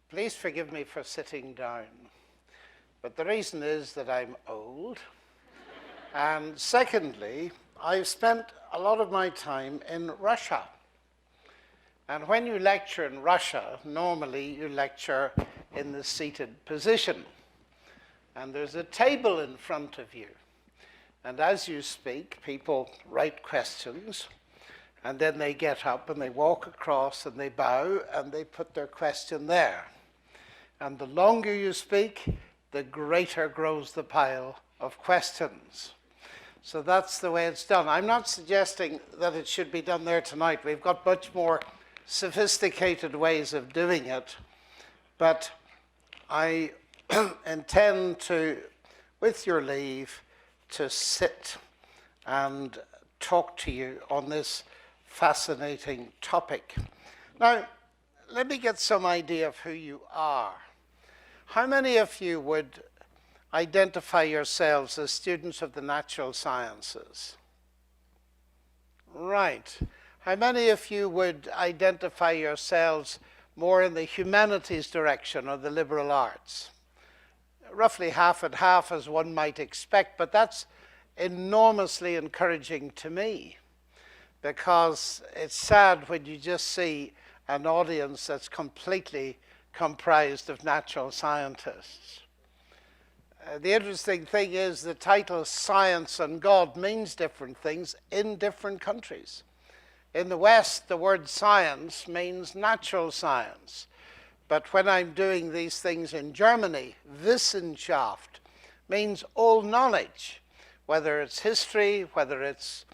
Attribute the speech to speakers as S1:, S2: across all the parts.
S1: Please forgive me for sitting down, but the reason is that I'm old. And secondly, I've spent a lot of my time in Russia. And when you lecture in Russia, normally you lecture in the seated position. And there's a table in front of you. And as you speak, people write questions, and then they get up and they walk across and they bow and they put their question there. And the longer you speak, the greater grows the pile of questions. So that's the way it's done. I'm not suggesting that it should be done there tonight. We've got much more sophisticated ways of doing it. But I intend to, with your leave, to sit and talk to you on this fascinating topic. Now, let me get some idea of who you are. How many of you would identify yourselves as students of the natural sciences? Right. How many of you would identify yourselves more in the humanities direction or the liberal arts? Roughly half and half, as one might expect, but that's enormously encouraging to me, because it's sad when you just see an audience that's completely comprised of natural scientists. The interesting thing is the title Science and God means different things in different countries. In the West, the word science means natural science. But when I'm doing these things in Germany, Wissenschaft means all knowledge, whether it's history, whether it's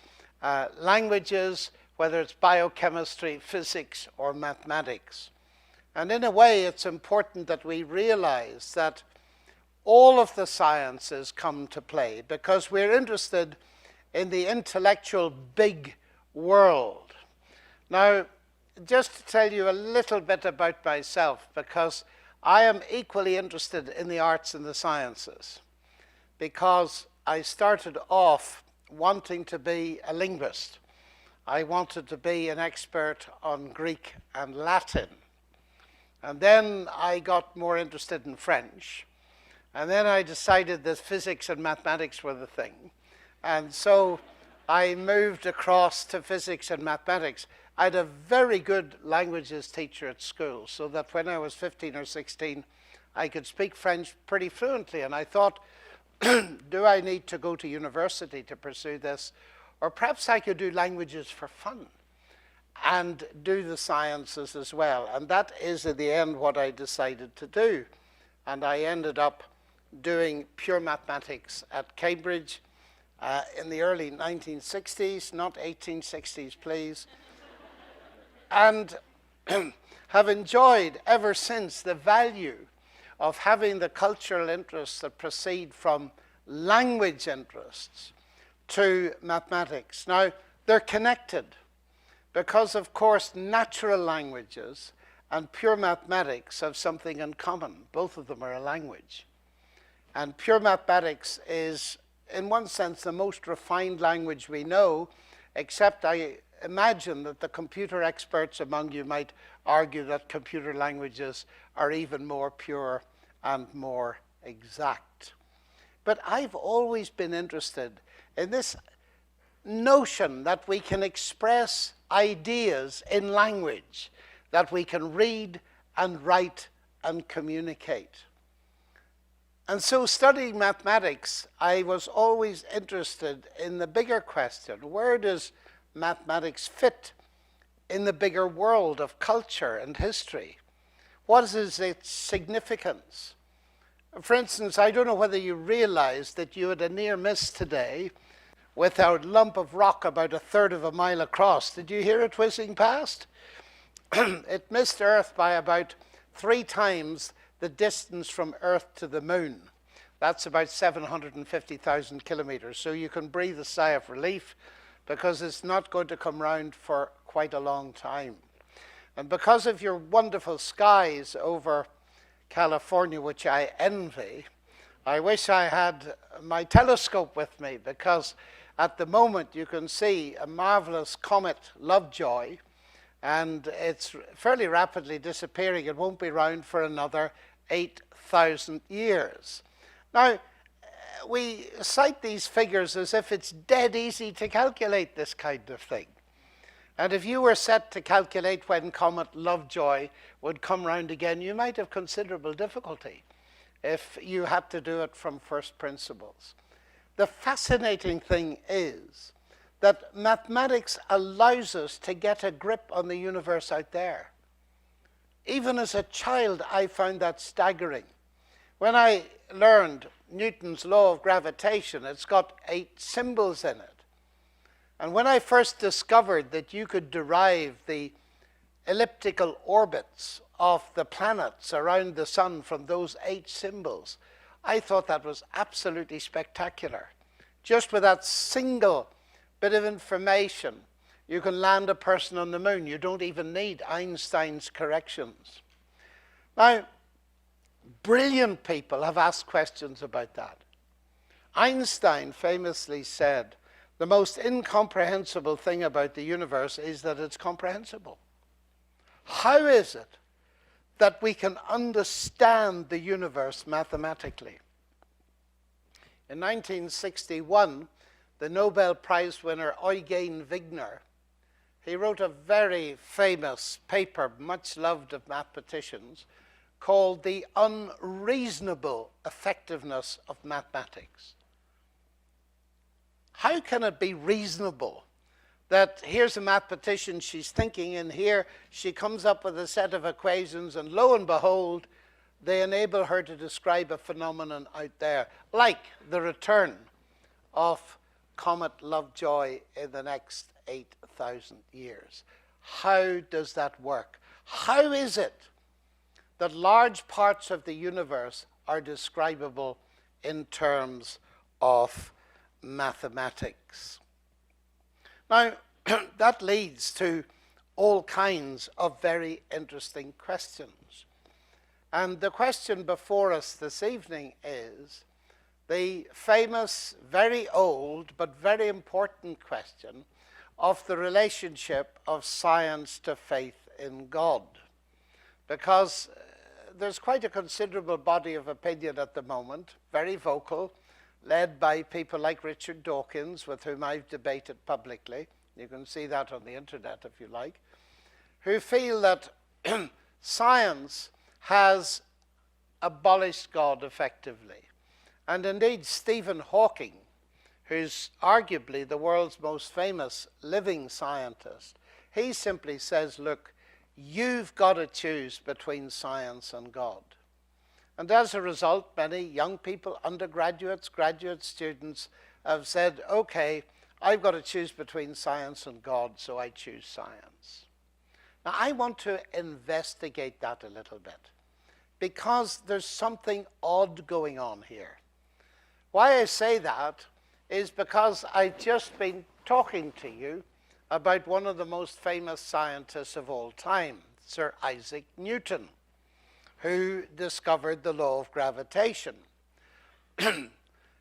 S1: languages, whether it's biochemistry, physics, or mathematics. And in a way, it's important that we realize that all of the sciences come to play, because we're interested in the intellectual big world. Now, just to tell you a little bit about myself, because I am equally interested in the arts and the sciences, because I started off wanting to be a linguist. I wanted to be an expert on Greek and Latin. And then I got more interested in French. And then I decided that physics and mathematics were the thing. And so I moved across to physics and mathematics. I had a very good languages teacher at school, so that when I was 15 or 16, I could speak French pretty fluently. And I thought, do I need to go to university to pursue this? Or perhaps I could do languages for fun and do the sciences as well. And that is, in the end, what I decided to do. And I ended up doing pure mathematics at Cambridge in the early 1960s, not 1860s, please. And have enjoyed ever since the value of having the cultural interests that proceed from language interests to mathematics. Now, they're connected because, of course, natural languages and pure mathematics have something in common. Both of them are a language. And pure mathematics is, in one sense, the most refined language we know, except I imagine that the computer experts among you might argue that computer languages are even more pure and more exact. But I've always been interested in this notion that we can express ideas in language, that we can read and write and communicate. And so studying mathematics, I was always interested in the bigger question: where does mathematics fit in the bigger world of culture and history? What is its significance? For instance, I don't know whether you realized that you had a near miss today with a lump of rock about 1/3 of a mile across. Did you hear it whizzing past? It missed Earth by about 3 times the distance from Earth to the moon. That's about 750,000 kilometers. So you can breathe a sigh of relief, because it's not going to come round for quite a long time. And because of your wonderful skies over California, which I envy, I wish I had my telescope with me, because at the moment you can see a marvelous comet, Lovejoy, and it's fairly rapidly disappearing. It won't be around for another 8,000 years. Now, we cite these figures as if it's dead easy to calculate this kind of thing. And if you were set to calculate when comet Lovejoy would come round again, you might have considerable difficulty if you had to do it from first principles. The fascinating thing is that mathematics allows us to get a grip on the universe out there. Even as a child, I found that staggering. When I learned Newton's law of gravitation, it's got 8 symbols in it. And when I first discovered that you could derive the elliptical orbits of the planets around the sun from those 8 symbols, I thought that was absolutely spectacular. Just with that single bit of information, you can land a person on the moon. You don't even need Einstein's corrections. Now, brilliant people have asked questions about that. Einstein famously said, the most incomprehensible thing about the universe is that it's comprehensible. How is it that we can understand the universe mathematically? In 1961, the Nobel Prize winner Eugen Wigner, he wrote a very famous paper, much loved of mathematicians, called The Unreasonable Effectiveness of Mathematics. How can it be reasonable that here's a mathematician, she's thinking, and here she comes up with a set of equations, and lo and behold, they enable her to describe a phenomenon out there, like the return of comet Lovejoy in the next 8,000 years. How does that work? How is it that large parts of the universe are describable in terms of mathematics? Now, that leads to all kinds of very interesting questions. And the question before us this evening is the famous, very old, but very important question of the relationship of science to faith in God. Because there's quite a considerable body of opinion at the moment, very vocal, led by people like Richard Dawkins, with whom I've debated publicly. You can see that on the internet if you like, who feel that science has abolished God effectively. And indeed, Stephen Hawking, who's arguably the world's most famous living scientist, he simply says, look, you've got to choose between science and God. And as a result, many young people, undergraduates, graduate students, have said, okay, I've got to choose between science and God, so I choose science. Now, I want to investigate that a little bit, because there's something odd going on here. Why I say that is because I've just been talking to you about one of the most famous scientists of all time, Sir Isaac Newton, who discovered the law of gravitation.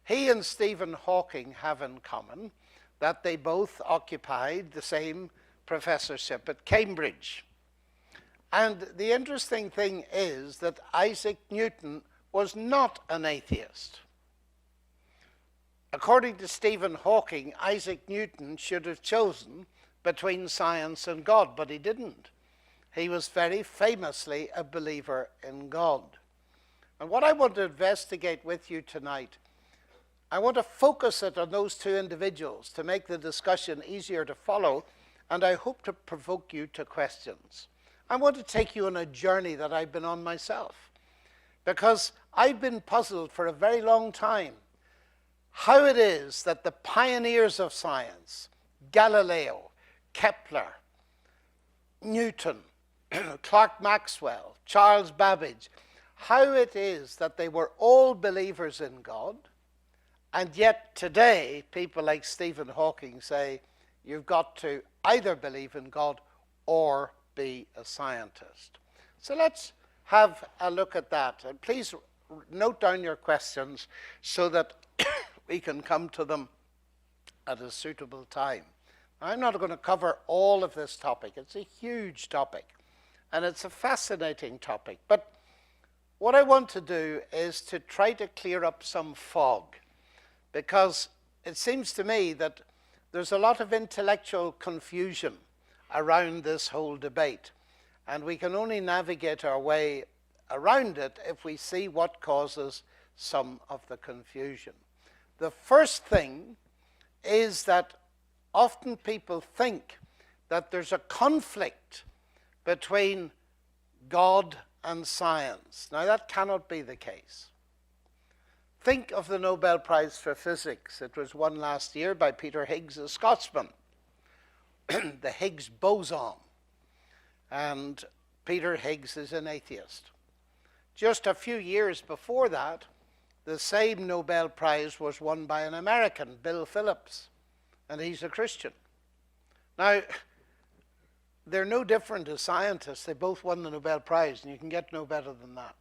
S1: He and Stephen Hawking have in common that they both occupied the same professorship at Cambridge. And the interesting thing is that Isaac Newton was not an atheist. According to Stephen Hawking, Isaac Newton should have chosen between science and God, but he didn't. He was very famously a believer in God. And what I want to investigate with you tonight, I want to focus it on those two individuals to make the discussion easier to follow, and I hope to provoke you to questions. I want to take you on a journey that I've been on myself, because I've been puzzled for a very long time how it is that the pioneers of science, Galileo, Kepler, Newton, Clerk Maxwell, Charles Babbage, how it is that they were all believers in God, and yet today people like Stephen Hawking say you've got to either believe in God or be a scientist. So let's have a look at that. And please note down your questions so that we can come to them at a suitable time. I'm not going to cover all of this topic. It's a huge topic, and it's a fascinating topic. But what I want to do is to try to clear up some fog, because it seems to me that there's a lot of intellectual confusion around this whole debate, and we can only navigate our way around it if we see what causes some of the confusion. The first thing is that often people think that there's a conflict between God and science. Now, that cannot be the case. Think of the Nobel Prize for Physics. It was won last year by Peter Higgs, a Scotsman, the Higgs boson. And Peter Higgs is an atheist. Just a few years before that, the same Nobel Prize was won by an American, Bill Phillips, and he's a Christian. Now, they're no different as scientists. They both won the Nobel Prize, and you can get no better than that.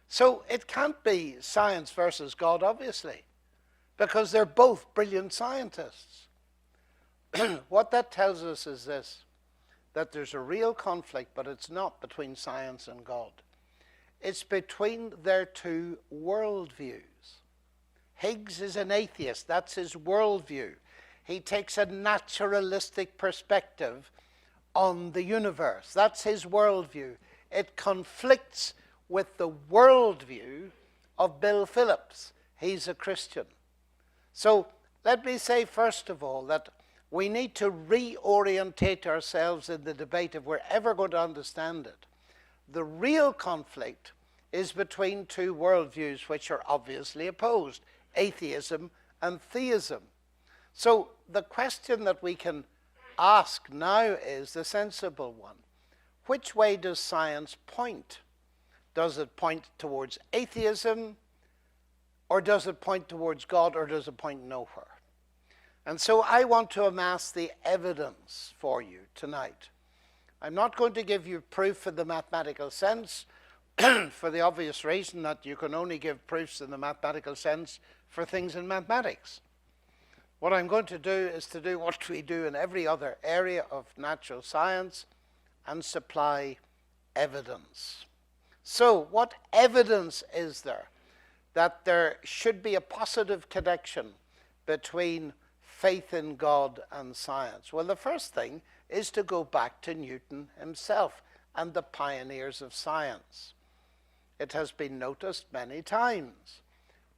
S1: So it can't be science versus God, obviously, because they're both brilliant scientists. What that tells us is this, that there's a real conflict, but it's not between science and God. It's between their two worldviews. Higgs is an atheist. That's his worldview. He takes a naturalistic perspective on the universe. That's his worldview. It conflicts with the worldview of Bill Phillips. He's a Christian. So let me say first of all that we need to reorientate ourselves in the debate if we're ever going to understand it. The real conflict is between two worldviews which are obviously opposed, atheism and theism. So the question that we can ask now is the sensible one. Which way does science point? Does it point towards atheism, or does it point towards God, or does it point nowhere? And so I want to amass the evidence for you tonight. I'm not going to give you proof in the mathematical sense for the obvious reason that you can only give proofs in the mathematical sense for things in mathematics. What I'm going to do is to do what we do in every other area of natural science and supply evidence. So what evidence is there that there should be a positive connection between faith in God and science? Well, the first thing is to go back to Newton himself and the pioneers of science. It has been noticed many times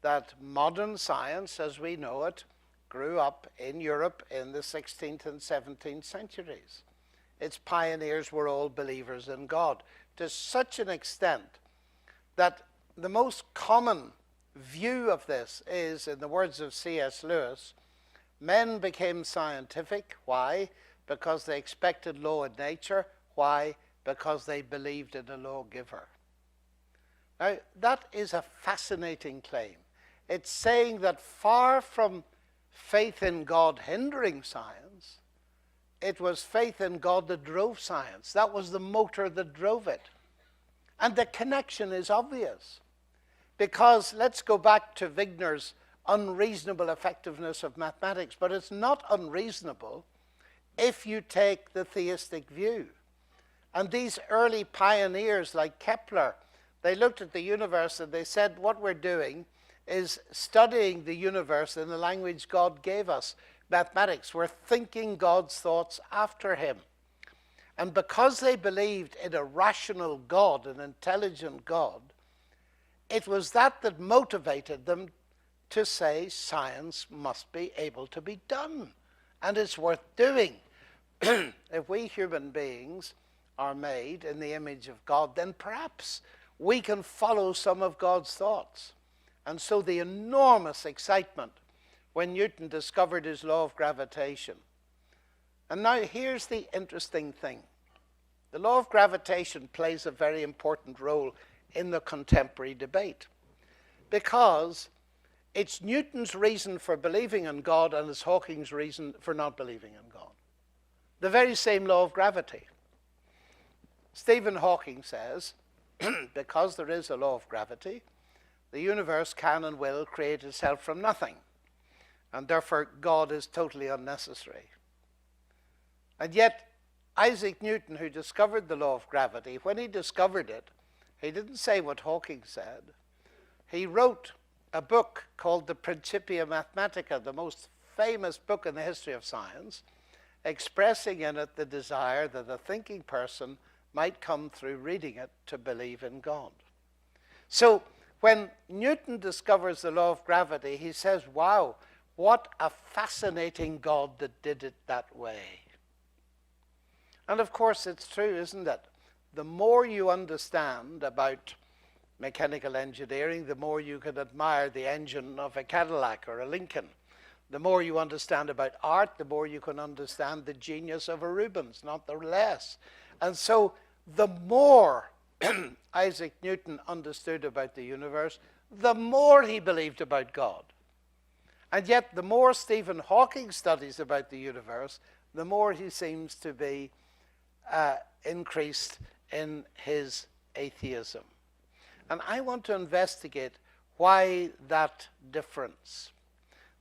S1: that modern science, as we know it, grew up in Europe in the 16th and 17th centuries. Its pioneers were all believers in God, to such an extent that the most common view of this is, in the words of C.S. Lewis, men became scientific. Why? Because they expected law in nature. Why? Because they believed in a lawgiver. Now, that is a fascinating claim. It's saying that far from faith in God hindering science, it was faith in God that drove science. That was the motor that drove it. And the connection is obvious. Because let's go back to Wigner's unreasonable effectiveness of mathematics, but it's not unreasonable if you take the theistic view. And these early pioneers like Kepler, they looked at the universe and they said, what we're doing is studying the universe in the language God gave us, mathematics. We're thinking God's thoughts after him. And because they believed in a rational God, an intelligent God, it was that motivated them to say science must be able to be done. And it's worth doing. If we human beings are made in the image of God, then perhaps we can follow some of God's thoughts. And so the enormous excitement when Newton discovered his law of gravitation. And now here's the interesting thing. The law of gravitation plays a very important role in the contemporary debate, because it's Newton's reason for believing in God and it's Hawking's reason for not believing in God. The very same law of gravity. Stephen Hawking says because there is a law of gravity, the universe can and will create itself from nothing. And therefore, God is totally unnecessary. And yet, Isaac Newton, who discovered the law of gravity, when he discovered it, he didn't say what Hawking said. He wrote a book called the Principia Mathematica, the most famous book in the history of science, expressing in it the desire that a thinking person might come through reading it to believe in God. So when Newton discovers the law of gravity, he says, wow, what a fascinating God that did it that way. And of course it's true, isn't it? The more you understand about mechanical engineering, the more you can admire the engine of a Cadillac or a Lincoln. The more you understand about art, the more you can understand the genius of a Rubens, not the less. And so the more Isaac Newton understood about the universe, the more he believed about God. And yet the more Stephen Hawking studies about the universe, the more he seems to be increased in his atheism. And I want to investigate why that difference.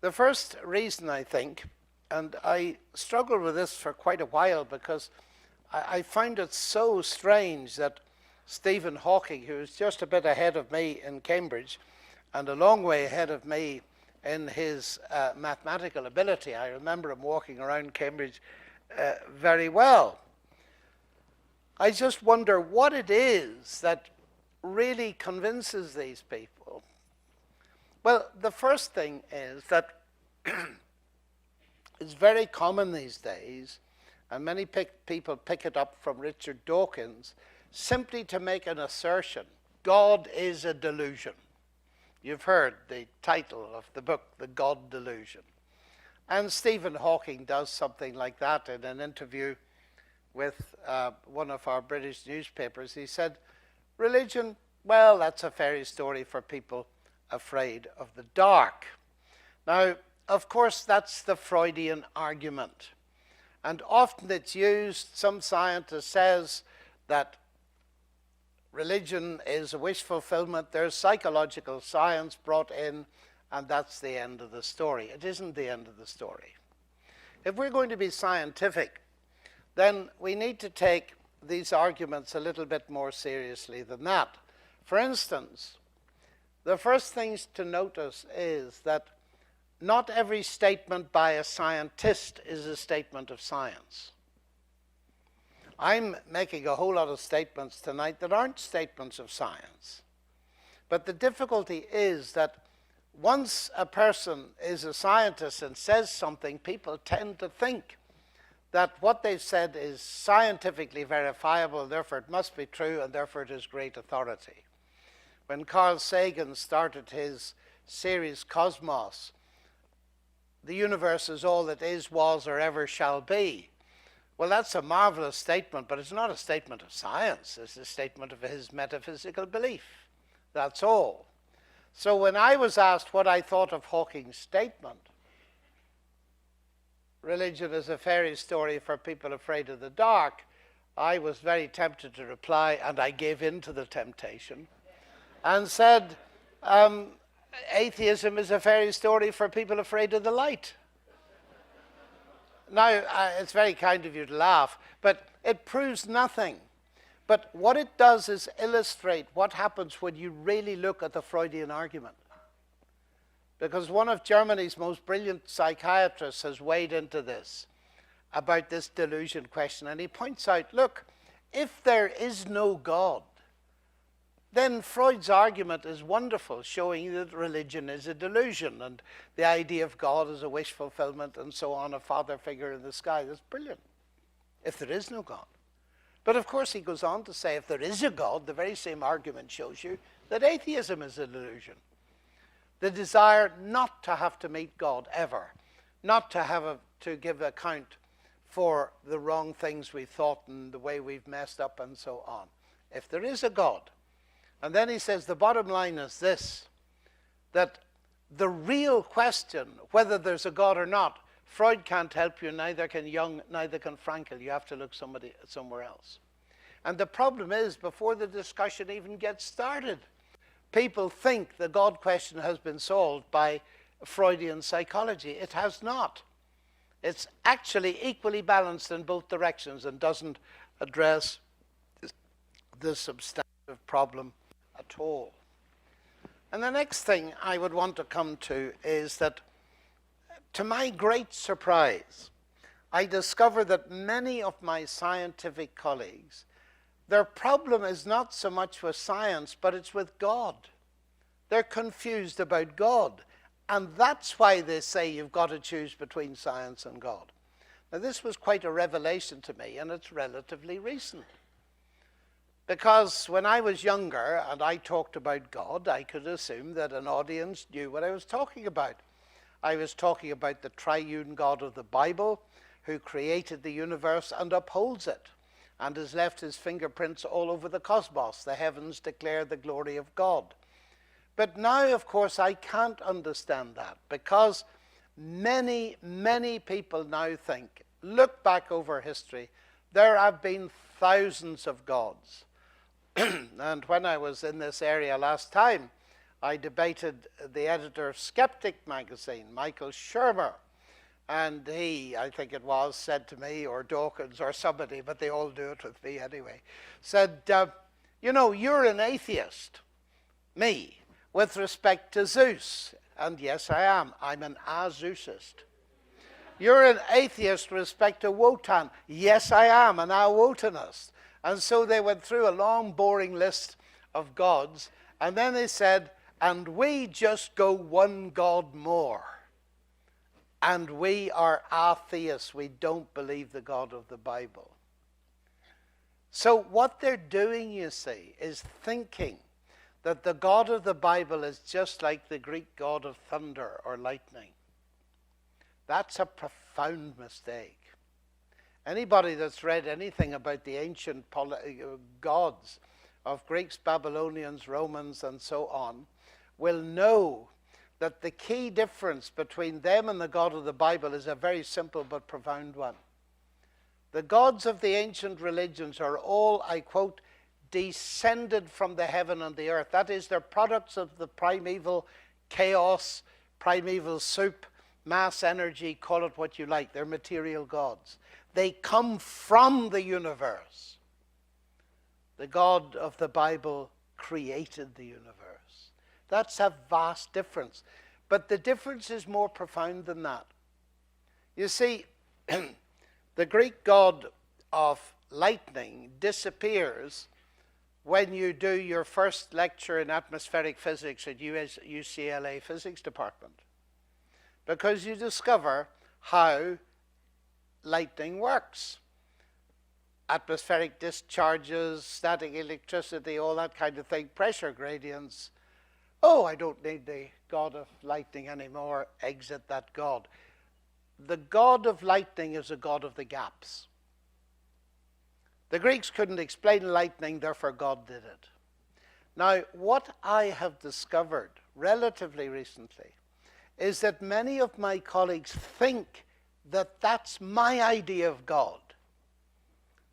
S1: The first reason, I think, and I struggled with this for quite a while because I find it so strange that Stephen Hawking, who is just a bit ahead of me in Cambridge and a long way ahead of me in his mathematical ability, I remember him walking around Cambridge very well. I just wonder what it is that really convinces these people. Well, the first thing is that it's very common these days, and many people pick it up from Richard Dawkins, simply to make an assertion. God is a delusion. You've heard the title of the book, The God Delusion. And Stephen Hawking does something like that in an interview with one of our British newspapers. He said, religion, well, that's a fairy story for people afraid of the dark. Now, of course, that's the Freudian argument. And often it's used, some scientist says that religion is a wish fulfillment. There's psychological science brought in, and that's the end of the story. It isn't the end of the story. If we're going to be scientific, then we need to take these arguments a little bit more seriously than that. For instance, the first things to notice is that not every statement by a scientist is a statement of science. I'm making a whole lot of statements tonight that aren't statements of science. But the difficulty is that once a person is a scientist and says something, people tend to think that what they've said is scientifically verifiable, therefore it must be true, and therefore it is great authority. When Carl Sagan started his series Cosmos, the universe is all that is, was, or ever shall be. Well, that's a marvelous statement, but it's not a statement of science. It's a statement of his metaphysical belief. That's all. So when I was asked what I thought of Hawking's statement, religion is a fairy story for people afraid of the dark, I was very tempted to reply, and I gave in to the temptation, and said, atheism is a fairy story for people afraid of the light. Now, it's very kind of you to laugh, but it proves nothing. But what it does is illustrate what happens when you really look at the Freudian argument. Because one of Germany's most brilliant psychiatrists has weighed into this, about this delusion question, and he points out, look, if there is no God, then Freud's argument is wonderful, showing that religion is a delusion, and the idea of God as a wish fulfillment, and so on, a father figure in the sky. That's brilliant, if there is no God. But of course he goes on to say, if there is a God, the very same argument shows you that atheism is a delusion. The desire not to have to meet God ever, not to have to give account for the wrong things we thought and the way we've messed up and so on. If there is a God, and then he says the bottom line is this, that the real question, whether there's a God or not, Freud can't help you, neither can Jung, neither can Frankl. You have to look somewhere else. And the problem is, before the discussion even gets started, people think the God question has been solved by Freudian psychology. It has not. It's actually equally balanced in both directions and doesn't address the substantive problem at all. And the next thing I would want to come to is that, to my great surprise, I discover that many of my scientific colleagues, their problem is not so much with science, but it's with God. They're confused about God. And that's why they say you've got to choose between science and God. Now, this was quite a revelation to me, and it's relatively recent. Because when I was younger and I talked about God, I could assume that an audience knew what I was talking about. I was talking about the triune God of the Bible, who created the universe and upholds it, and has left his fingerprints all over the cosmos. The heavens declare the glory of God. But now, of course, I can't understand that, because many, many people now think, look back over history, there have been thousands of gods. And when I was in this area last time, I debated the editor of Skeptic magazine, Michael Shermer, and he, I think it was, said to me, or Dawkins or somebody, but they all do it with me anyway, said, you know, you're an atheist, me, with respect to Zeus. And yes, I am. I'm an Azeusist. You're an atheist with respect to Wotan. Yes, I am, an Awotanist. And so they went through a long, boring list of gods, and then they said, and we just go one God more. And we are atheists. We don't believe the God of the Bible. So what they're doing, you see, is thinking that the God of the Bible is just like the Greek god of thunder or lightning. That's a profound mistake. Anybody that's read anything about the ancient gods of Greeks, Babylonians, Romans, and so on, will know that the key difference between them and the God of the Bible is a very simple but profound one. The gods of the ancient religions are all, I quote, descended from the heaven and the earth. That is, they're products of the primeval chaos, primeval soup, mass energy, call it what you like. They're material gods. They come from the universe. The God of the Bible created the universe. That's a vast difference. But the difference is more profound than that. You see, the Greek god of lightning disappears when you do your first lecture in atmospheric physics at UCLA physics department, because you discover how lightning works. Atmospheric discharges, static electricity, all that kind of thing, pressure gradients. Oh, I don't need the God of lightning anymore. Exit that God. The God of lightning is a God of the gaps. The Greeks couldn't explain lightning, therefore God did it. Now, what I have discovered relatively recently is that many of my colleagues think that that's my idea of God.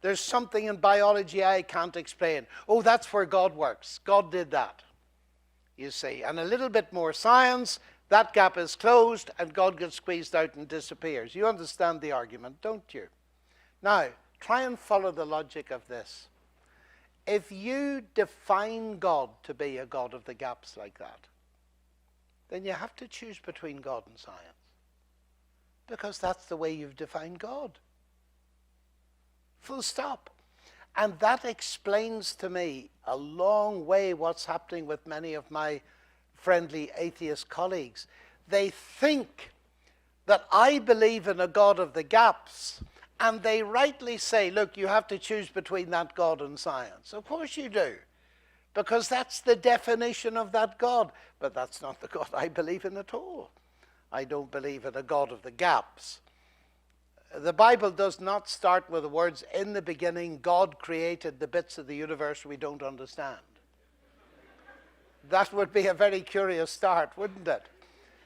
S1: There's something in biology I can't explain. Oh, that's where God works. God did that, you see. And a little bit more science, that gap is closed, and God gets squeezed out and disappears. You understand the argument, don't you? Now, try and follow the logic of this. If you define God to be a God of the gaps like that, then you have to choose between God and science, because that's the way you've defined God. Full stop. And that explains to me a long way what's happening with many of my friendly atheist colleagues. They think that I believe in a God of the gaps, and they rightly say, look, you have to choose between that God and science. Of course you do, because that's the definition of that God. But that's not the God I believe in at all. I don't believe in a God of the gaps. The Bible does not start with the words, in the beginning, God created the bits of the universe we don't understand. That would be a very curious start, wouldn't it?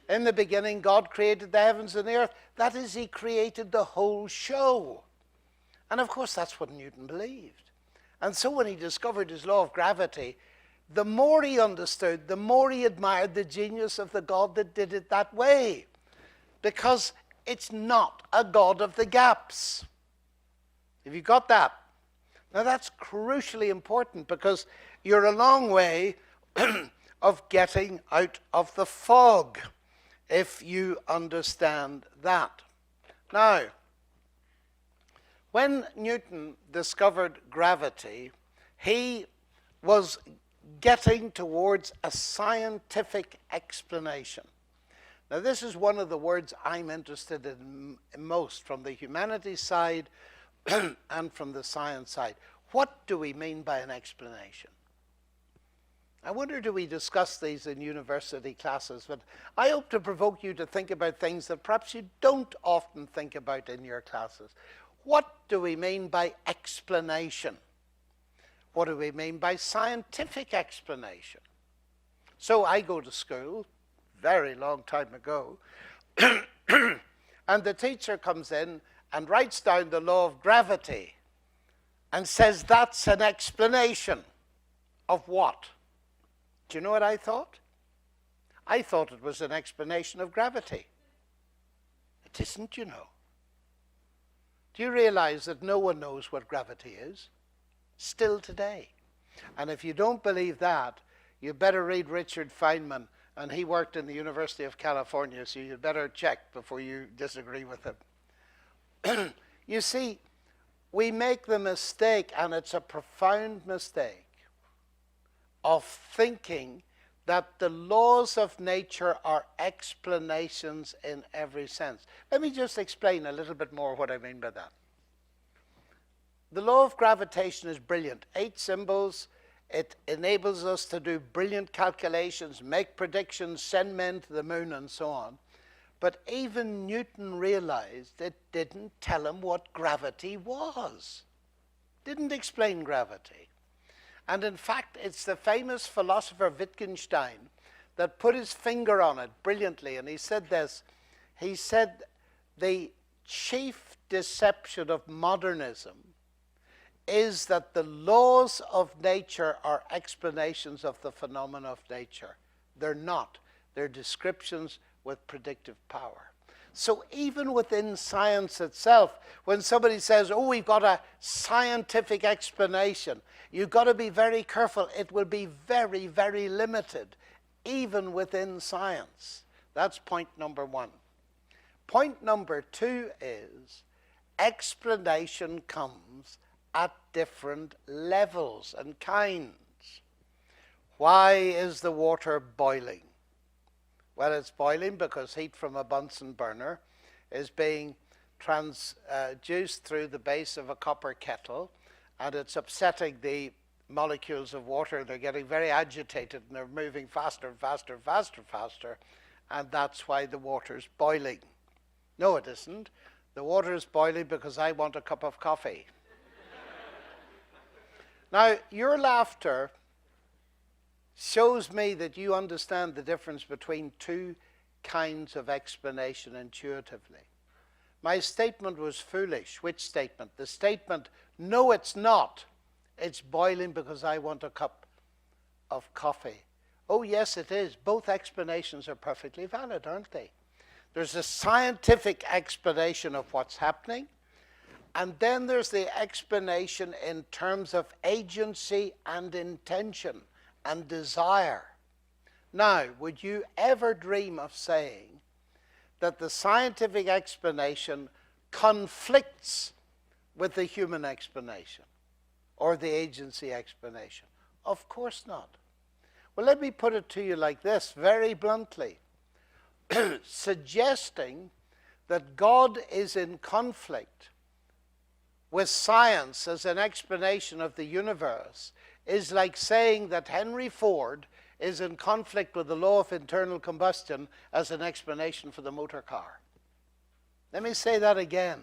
S1: In the beginning, God created the heavens and the earth. That is, he created the whole show. And of course, that's what Newton believed. And so when he discovered his law of gravity, the more he understood, the more he admired the genius of the God that did it that way. Because it's not a God of the gaps. Have you got that? Now that's crucially important, because you're a long way of getting out of the fog if you understand that. Now, when Newton discovered gravity, he was getting towards a scientific explanation. Now, this is one of the words I'm interested in most, from the humanities side and from the science side. What do we mean by an explanation? I wonder, do we discuss these in university classes? But I hope to provoke you to think about things that perhaps you don't often think about in your classes. What do we mean by explanation? What do we mean by scientific explanation? So I go to school, very long time ago, and the teacher comes in and writes down the law of gravity and says that's an explanation of what? Do you know what I thought? I thought it was an explanation of gravity. It isn't, you know. Do you realize that no one knows what gravity is? Still today. And if you don't believe that, you better read Richard Feynman, and he worked in the University of California, so you better check before you disagree with him. You see, we make the mistake, and it's a profound mistake, of thinking that the laws of nature are explanations in every sense. Let me just explain a little bit more what I mean by that. The law of gravitation is brilliant. 8 symbols. It enables us to do brilliant calculations, make predictions, send men to the moon, and so on. But even Newton realized it didn't tell him what gravity was. Didn't explain gravity. And in fact, it's the famous philosopher Wittgenstein that put his finger on it brilliantly. And he said this. He said, the chief deception of modernism is that the laws of nature are explanations of the phenomena of nature. They're not. They're descriptions with predictive power. So even within science itself, when somebody says, oh, we've got a scientific explanation, you've got to be very careful. It will be very, very limited, even within science. That's point number one. Point number two is explanation comes at different levels and kinds. Why is the water boiling? Well, it's boiling because heat from a Bunsen burner is being transduced through the base of a copper kettle, and it's upsetting the molecules of water. They're getting very agitated, and they're moving faster and faster and faster and faster, and that's why the water's boiling. No, it isn't. The water is boiling because I want a cup of coffee. Now, your laughter shows me that you understand the difference between two kinds of explanation intuitively. My statement was foolish. Which statement? The statement, no, it's not. It's boiling because I want a cup of coffee. Oh, yes, it is. Both explanations are perfectly valid, aren't they? There's a scientific explanation of what's happening, and then there's the explanation in terms of agency and intention and desire. Now, would you ever dream of saying that the scientific explanation conflicts with the human explanation or the agency explanation? Of course not. Well, let me put it to you like this, very bluntly. Suggesting that God is in conflict with science as an explanation of the universe is like saying that Henry Ford is in conflict with the law of internal combustion as an explanation for the motor car. Let me say that again.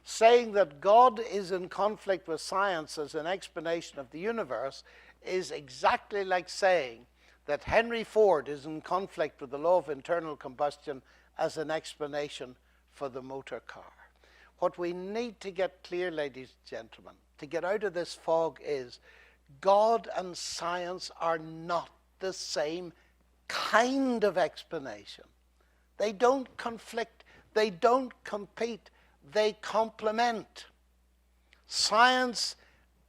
S1: Saying that God is in conflict with science as an explanation of the universe is exactly like saying that Henry Ford is in conflict with the law of internal combustion as an explanation for the motor car. What we need to get clear, ladies and gentlemen, to get out of this fog is God and science are not the same kind of explanation. They don't conflict. They don't compete. They complement. Science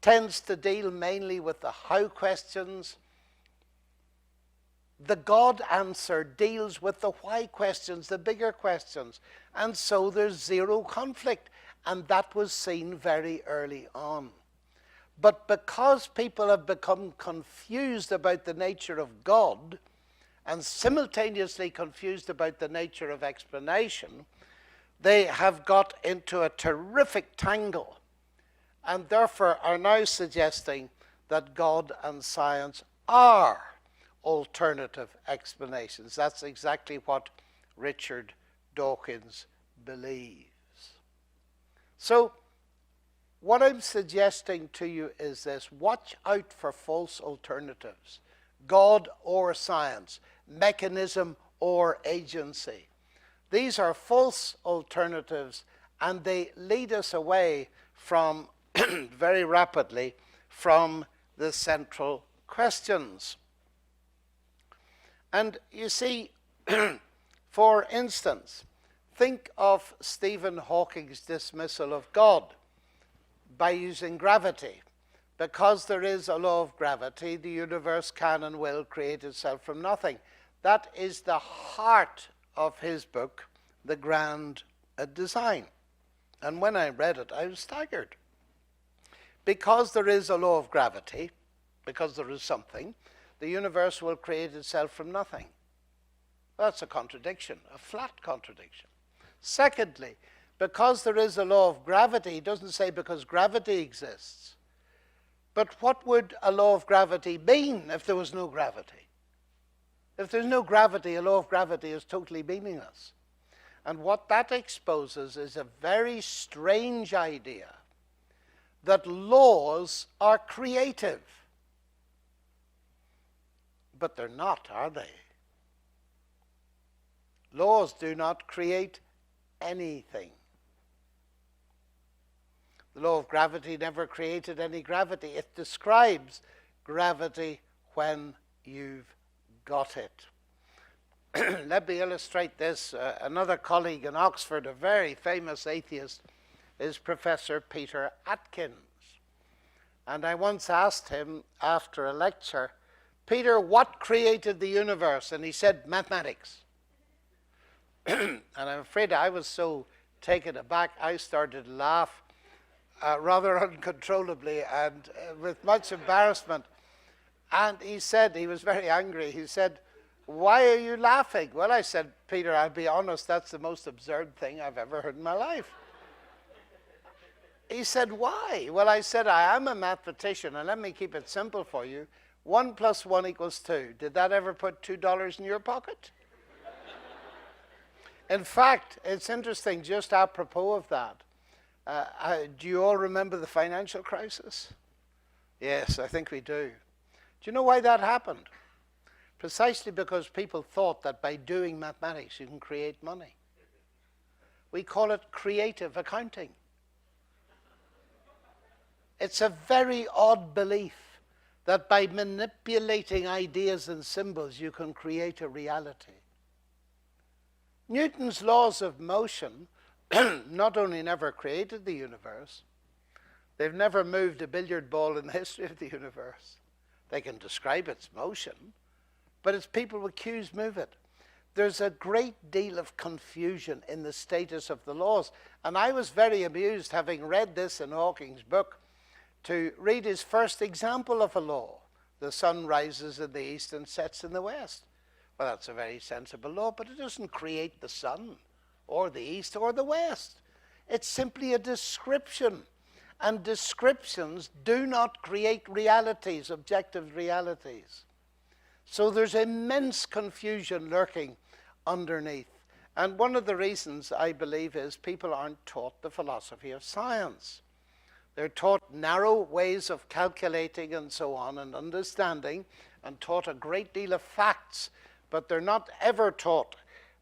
S1: tends to deal mainly with the how questions. The God answer deals with the why questions, the bigger questions. And so there's zero conflict. And that was seen very early on. But because people have become confused about the nature of God and simultaneously confused about the nature of explanation, they have got into a terrific tangle and therefore are now suggesting that God and science are alternative explanations. That's exactly what Richard Dawkins believes. So, what I'm suggesting to you is this: watch out for false alternatives. God or science, mechanism or agency. These are false alternatives, and they lead us away from, very rapidly, from the central questions. And you see, for instance, think of Stephen Hawking's dismissal of God by using gravity. Because there is a law of gravity, the universe can and will create itself from nothing. That is the heart of his book, The Grand Design. And when I read it, I was staggered. Because there is a law of gravity, because there is something, the universe will create itself from nothing. That's a contradiction, a flat contradiction. Secondly, because there is a law of gravity, he doesn't say because gravity exists. But what would a law of gravity mean if there was no gravity? If there's no gravity, a law of gravity is totally meaningless. And what that exposes is a very strange idea that laws are creative. But they're not, are they? Laws do not create anything. The law of gravity never created any gravity. It describes gravity when you've got it. Let me illustrate this. Another colleague in Oxford, a very famous atheist, is Professor Peter Atkins. And I once asked him after a lecture, Peter, what created the universe? And he said, mathematics. And I'm afraid I was so taken aback, I started to laugh rather uncontrollably and with much embarrassment. And he said, he was very angry, he said, why are you laughing? Well, I said, Peter, I'll be honest, that's the most absurd thing I've ever heard in my life. He said, why? Well, I said, I am a mathematician, and let me keep it simple for you. 1 + 1 = 2. Did that ever put $2 in your pocket? In fact, it's interesting, just apropos of that. Do you all remember the financial crisis? Yes, I think we do. Do you know why that happened? Precisely because people thought that by doing mathematics you can create money. We call it creative accounting. It's a very odd belief that by manipulating ideas and symbols you can create a reality. Newton's laws of motion not only never created the universe, they've never moved a billiard ball in the history of the universe. They can describe its motion, but it's people with cues move it. There's a great deal of confusion in the status of the laws. And I was very amused, having read this in Hawking's book, to read his first example of a law. The sun rises in the east and sets in the west. Well, that's a very sensible law, but it doesn't create the sun or the east or the west. It's simply a description. And descriptions do not create realities, objective realities. So there's immense confusion lurking underneath. And one of the reasons, I believe, is people aren't taught the philosophy of science. They're taught narrow ways of calculating and so on and understanding, and taught a great deal of facts, but they're not ever taught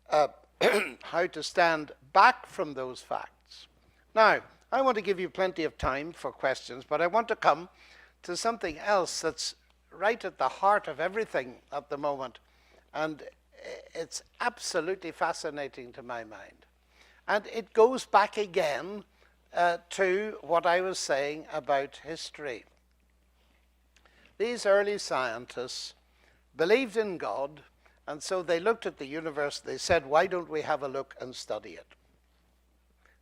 S1: how to stand back from those facts. Now, I want to give you plenty of time for questions, but I want to come to something else that's right at the heart of everything at the moment. And it's absolutely fascinating to my mind. And it goes back again to what I was saying about history. These early scientists believed in God, and so they looked at the universe. They said, why don't we have a look and study it?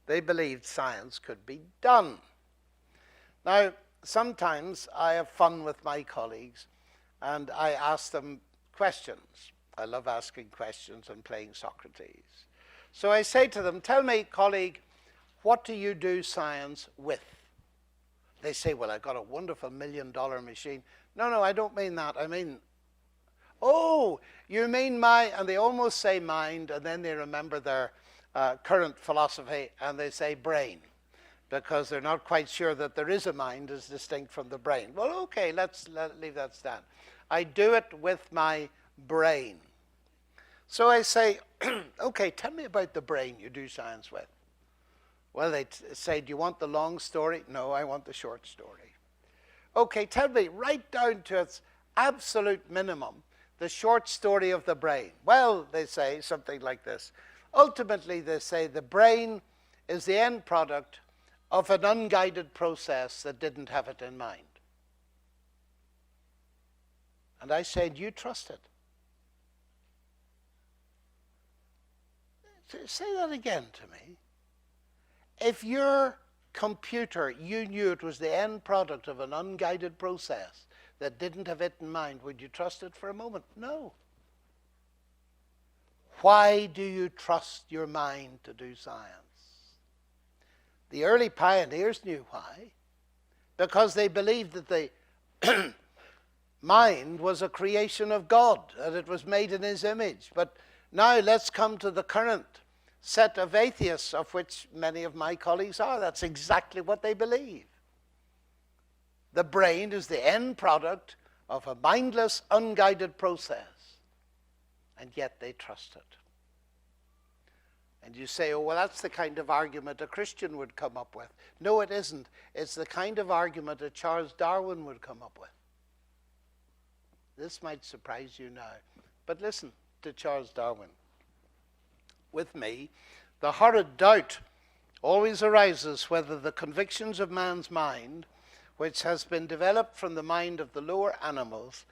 S1: They believed science could be done. Now, sometimes I have fun with my colleagues, and I ask them questions. I love asking questions and playing Socrates. So I say to them, tell me, colleague, what do you do science with? They say, well, I've got a wonderful $1 million machine. No, I don't mean that. I mean, oh, you mean my, and they almost say mind, and then they remember their current philosophy, and they say brain, because they're not quite sure that there is a mind as distinct from the brain. Well, okay, let's leave that stand. I do it with my brain. So I say, okay, tell me about the brain you do science with. Well, they say, do you want the long story? No, I want the short story. Okay, tell me right down to its absolute minimum, the short story of the brain. Well, they say something like this. Ultimately, they say the brain is the end product of an unguided process that didn't have it in mind. And I said, you trust it. Say that again to me. If your computer, you knew it was the end product of an unguided process that didn't have it in mind, would you trust it for a moment? No. Why do you trust your mind to do science? The early pioneers knew why. Because they believed that the mind was a creation of God, that it was made in his image. But now let's come to the current set of atheists, of which many of my colleagues are. That's exactly what they believe. The brain is the end product of a mindless, unguided process, and yet they trust it. And you say, oh, well, that's the kind of argument a Christian would come up with. No, it isn't. It's the kind of argument that Charles Darwin would come up with. This might surprise you now, but listen to Charles Darwin. With me, the horrid doubt always arises whether the convictions of man's mind, which has been developed from the mind of the lower animals,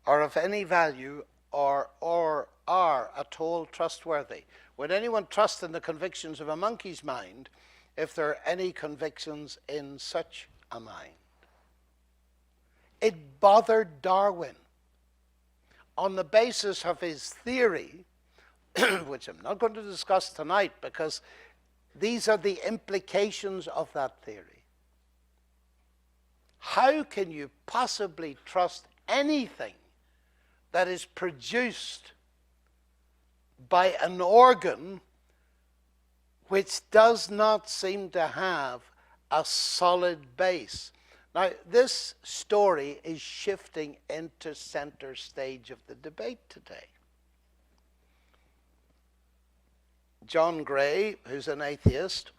S1: are of any value or are at all trustworthy. Would anyone trust in the convictions of a monkey's mind if there are any convictions in such a mind? It bothered Darwin. On the basis of his theory, which I'm not going to discuss tonight because these are the implications of that theory. How can you possibly trust anything that is produced by an organ which does not seem to have a solid base? Now, this story is shifting into center stage of the debate today. John Gray, who's an atheist,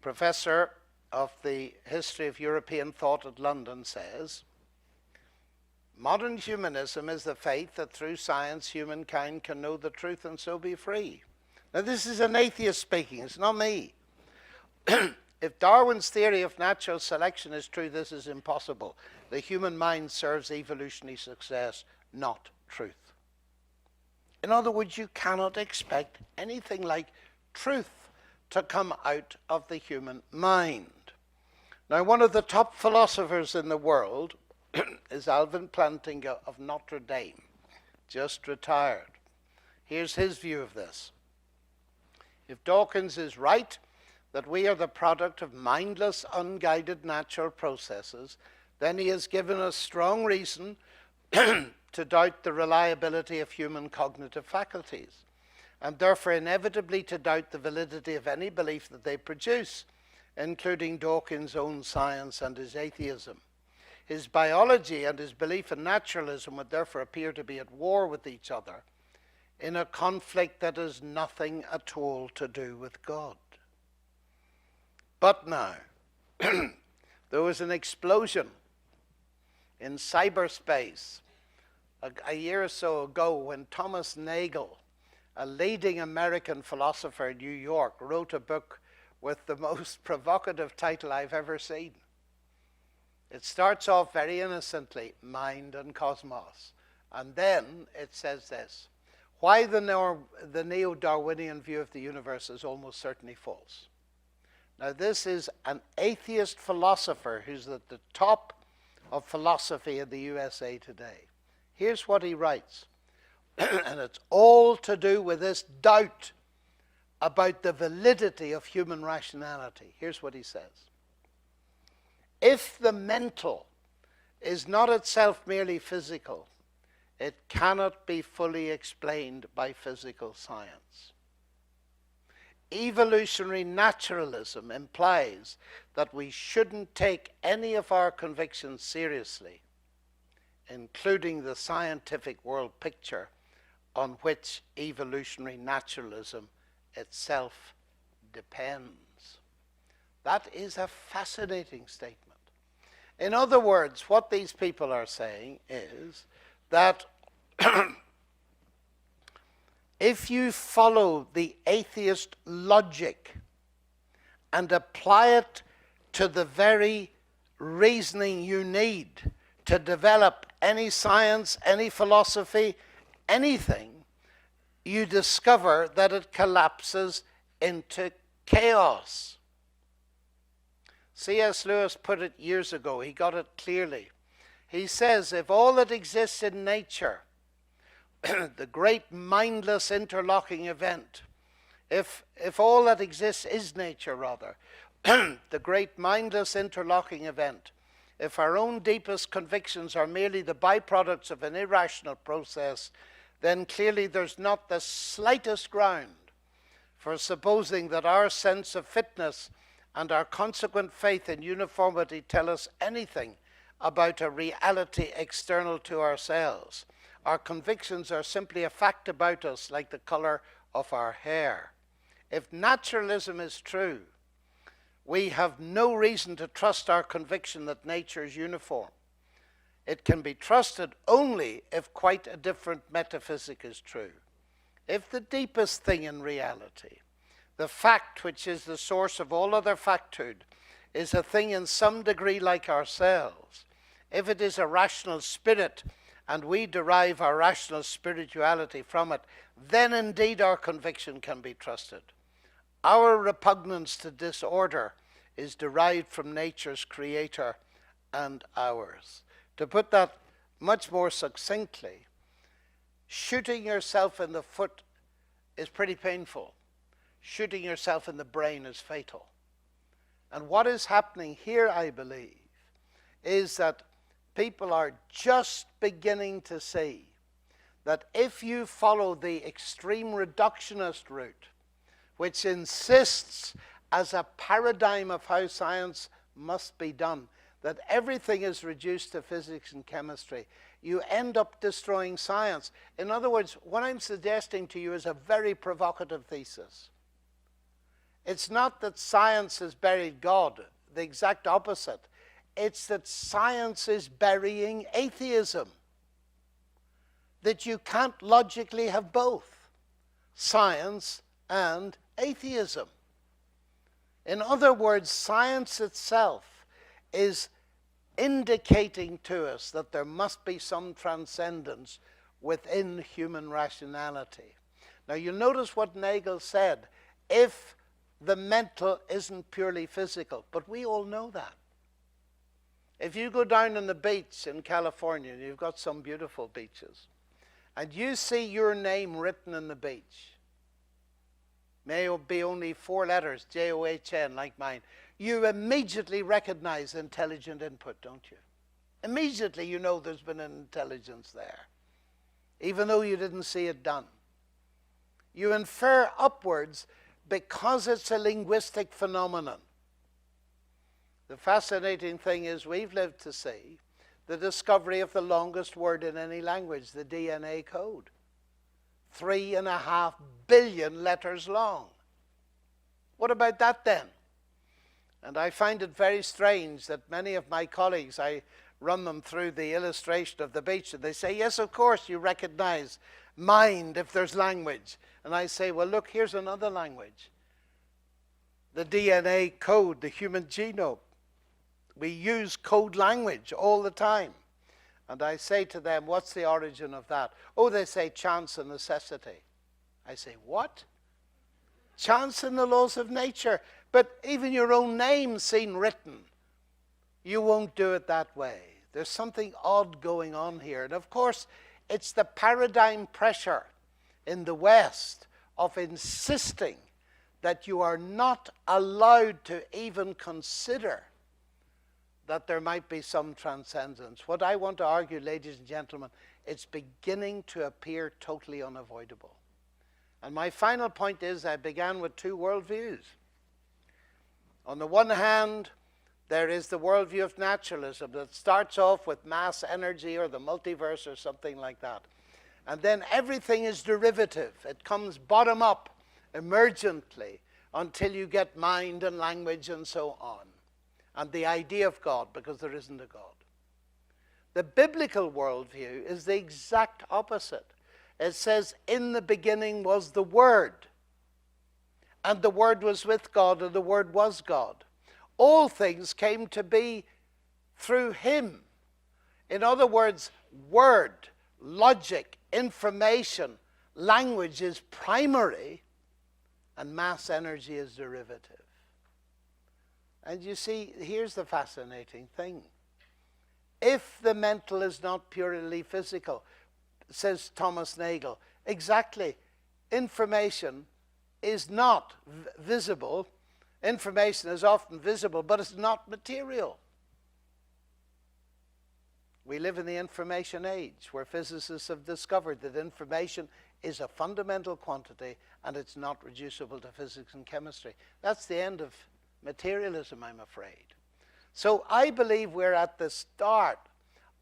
S1: professor of the history of European thought at London, says, modern humanism is the faith that through science humankind can know the truth and so be free. Now, this is an atheist speaking, it's not me. If Darwin's theory of natural selection is true, this is impossible. The human mind serves evolutionary success, not truth. In other words, you cannot expect anything like truth to come out of the human mind. Now, one of the top philosophers in the world is Alvin Plantinga of Notre Dame, just retired. Here's his view of this. If Dawkins is right that we are the product of mindless, unguided natural processes, then he has given us strong reason to doubt the reliability of human cognitive faculties, and therefore inevitably to doubt the validity of any belief that they produce, including Dawkins' own science and his atheism. His biology and his belief in naturalism would therefore appear to be at war with each other in a conflict that has nothing at all to do with God. But now, there was an explosion in cyberspace a year or so ago when Thomas Nagel, a leading American philosopher in New York, wrote a book with the most provocative title I've ever seen. It starts off very innocently, Mind and Cosmos. And then it says this: why the neo-Darwinian view of the universe is almost certainly false. Now, this is an atheist philosopher who's at the top of philosophy in the USA today. Here's what he writes, and it's all to do with this doubt about the validity of human rationality. Here's what he says: if the mental is not itself merely physical, it cannot be fully explained by physical science. Evolutionary naturalism implies that we shouldn't take any of our convictions seriously, including the scientific world picture on which evolutionary naturalism itself depends. That is a fascinating statement. In other words, what these people are saying is that if you follow the atheist logic and apply it to the very reasoning you need to develop any science, any philosophy, anything, you discover that it collapses into chaos. C.S. Lewis put it years ago. He got it clearly. He says, if all that exists in nature, the great mindless interlocking event, if all that exists is nature, rather, the great mindless interlocking event, if our own deepest convictions are merely the byproducts of an irrational process, then clearly there's not the slightest ground for supposing that our sense of fitness and our consequent faith in uniformity tell us anything about a reality external to ourselves. Our convictions are simply a fact about us, like the color of our hair. If naturalism is true, we have no reason to trust our conviction that nature is uniform. It can be trusted only if quite a different metaphysic is true. If the deepest thing in reality, the fact which is the source of all other factitude, is a thing in some degree like ourselves, if it is a rational spirit and we derive our rational spirituality from it, then indeed our conviction can be trusted. Our repugnance to disorder is derived from nature's creator and ours. To put that much more succinctly, shooting yourself in the foot is pretty painful. Shooting yourself in the brain is fatal. And what is happening here, I believe, is that people are just beginning to see that if you follow the extreme reductionist route, which insists as a paradigm of how science must be done, that everything is reduced to physics and chemistry, you end up destroying science. In other words, what I'm suggesting to you is a very provocative thesis. It's not that science has buried God, the exact opposite. It's that science is burying atheism. That you can't logically have both science and atheism. In other words, science itself is indicating to us that there must be some transcendence within human rationality. Now you'll notice what Nagel said, if the mental isn't purely physical, but we all know that. If you go down on the beach in California, you've got some beautiful beaches, and you see your name written on the beach, may it be only 4 letters, J-O-H-N, like mine, you immediately recognize intelligent input, don't you? Immediately you know there's been an intelligence there, even though you didn't see it done. You infer upwards because it's a linguistic phenomenon. The fascinating thing is we've lived to see the discovery of the longest word in any language, the DNA code. 3.5 billion letters long. What about that then? And I find it very strange that many of my colleagues, I run them through the illustration of the beach, and they say, yes, of course, you recognize mind if there's language. And I say, well, look, here's another language. The DNA code, the human genome. We use code language all the time. And I say to them, what's the origin of that? Oh, they say chance and necessity. I say, what? Chance and the laws of nature. But even your own name seen written, you won't do it that way. There's something odd going on here. And of course, it's the paradigm pressure in the West of insisting that you are not allowed to even consider that there might be some transcendence. What I want to argue, ladies and gentlemen, it's beginning to appear totally unavoidable. And my final point is I began with two worldviews. On the one hand, there is the worldview of naturalism that starts off with mass energy or the multiverse or something like that. And then everything is derivative. It comes bottom up, emergently, until you get mind and language and so on. And the idea of God, because there isn't a God. The biblical worldview is the exact opposite. It says, in the beginning was the Word, and the Word was with God, and the Word was God. All things came to be through Him. In other words, word, logic, information, language is primary, and mass energy is derivative. And you see, here's the fascinating thing. If the mental is not purely physical, says Thomas Nagel, exactly, information is not visible. Information is often visible, but it's not material. We live in the information age, where physicists have discovered that information is a fundamental quantity and it's not reducible to physics and chemistry. That's the end of materialism, I'm afraid. So I believe we're at the start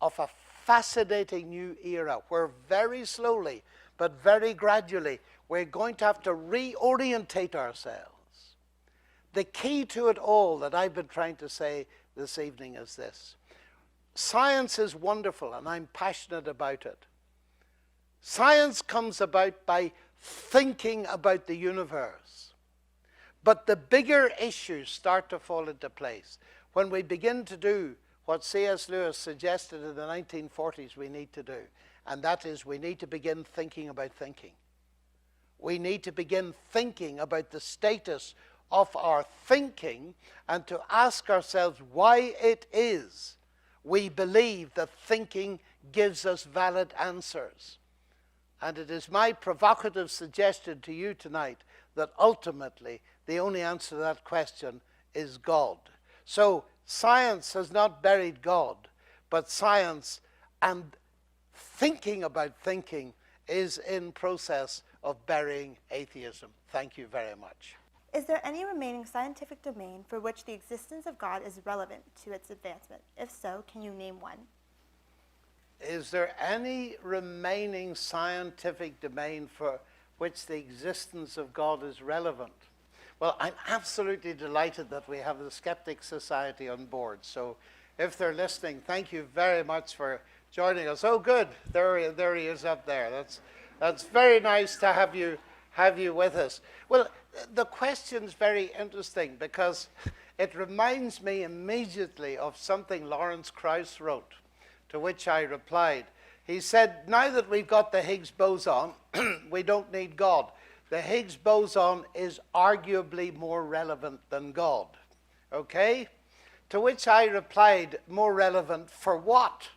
S1: of a fascinating new era where very slowly, but very gradually, we're going to have to reorientate ourselves. The key to it all that I've been trying to say this evening is this. Science is wonderful, and I'm passionate about it. Science comes about by thinking about the universe. But the bigger issues start to fall into place when we begin to do what C.S. Lewis suggested in the 1940s we need to do, and that is we need to begin thinking about thinking. We need to begin thinking about the status of our thinking and to ask ourselves why it is we believe that thinking gives us valid answers. And it is my provocative suggestion to you tonight that ultimately the only answer to that question is God. So science has not buried God, but science and thinking about thinking is in process of burying atheism. Thank you very much.
S2: Is there any remaining scientific domain for which the existence of God is relevant to its advancement? If so, can you name one?
S1: Is there any remaining scientific domain for which the existence of God is relevant? Well, I'm absolutely delighted that we have the Skeptic Society on board. So if they're listening, thank you very much for joining us. Oh, good. There he is up there. That's very nice to have you with us. Well, the question's very interesting because it reminds me immediately of something Lawrence Krauss wrote, to which I replied. He said, now that we've got the Higgs boson, we don't need God. The Higgs boson is arguably more relevant than God. Okay? To which I replied, more relevant for what?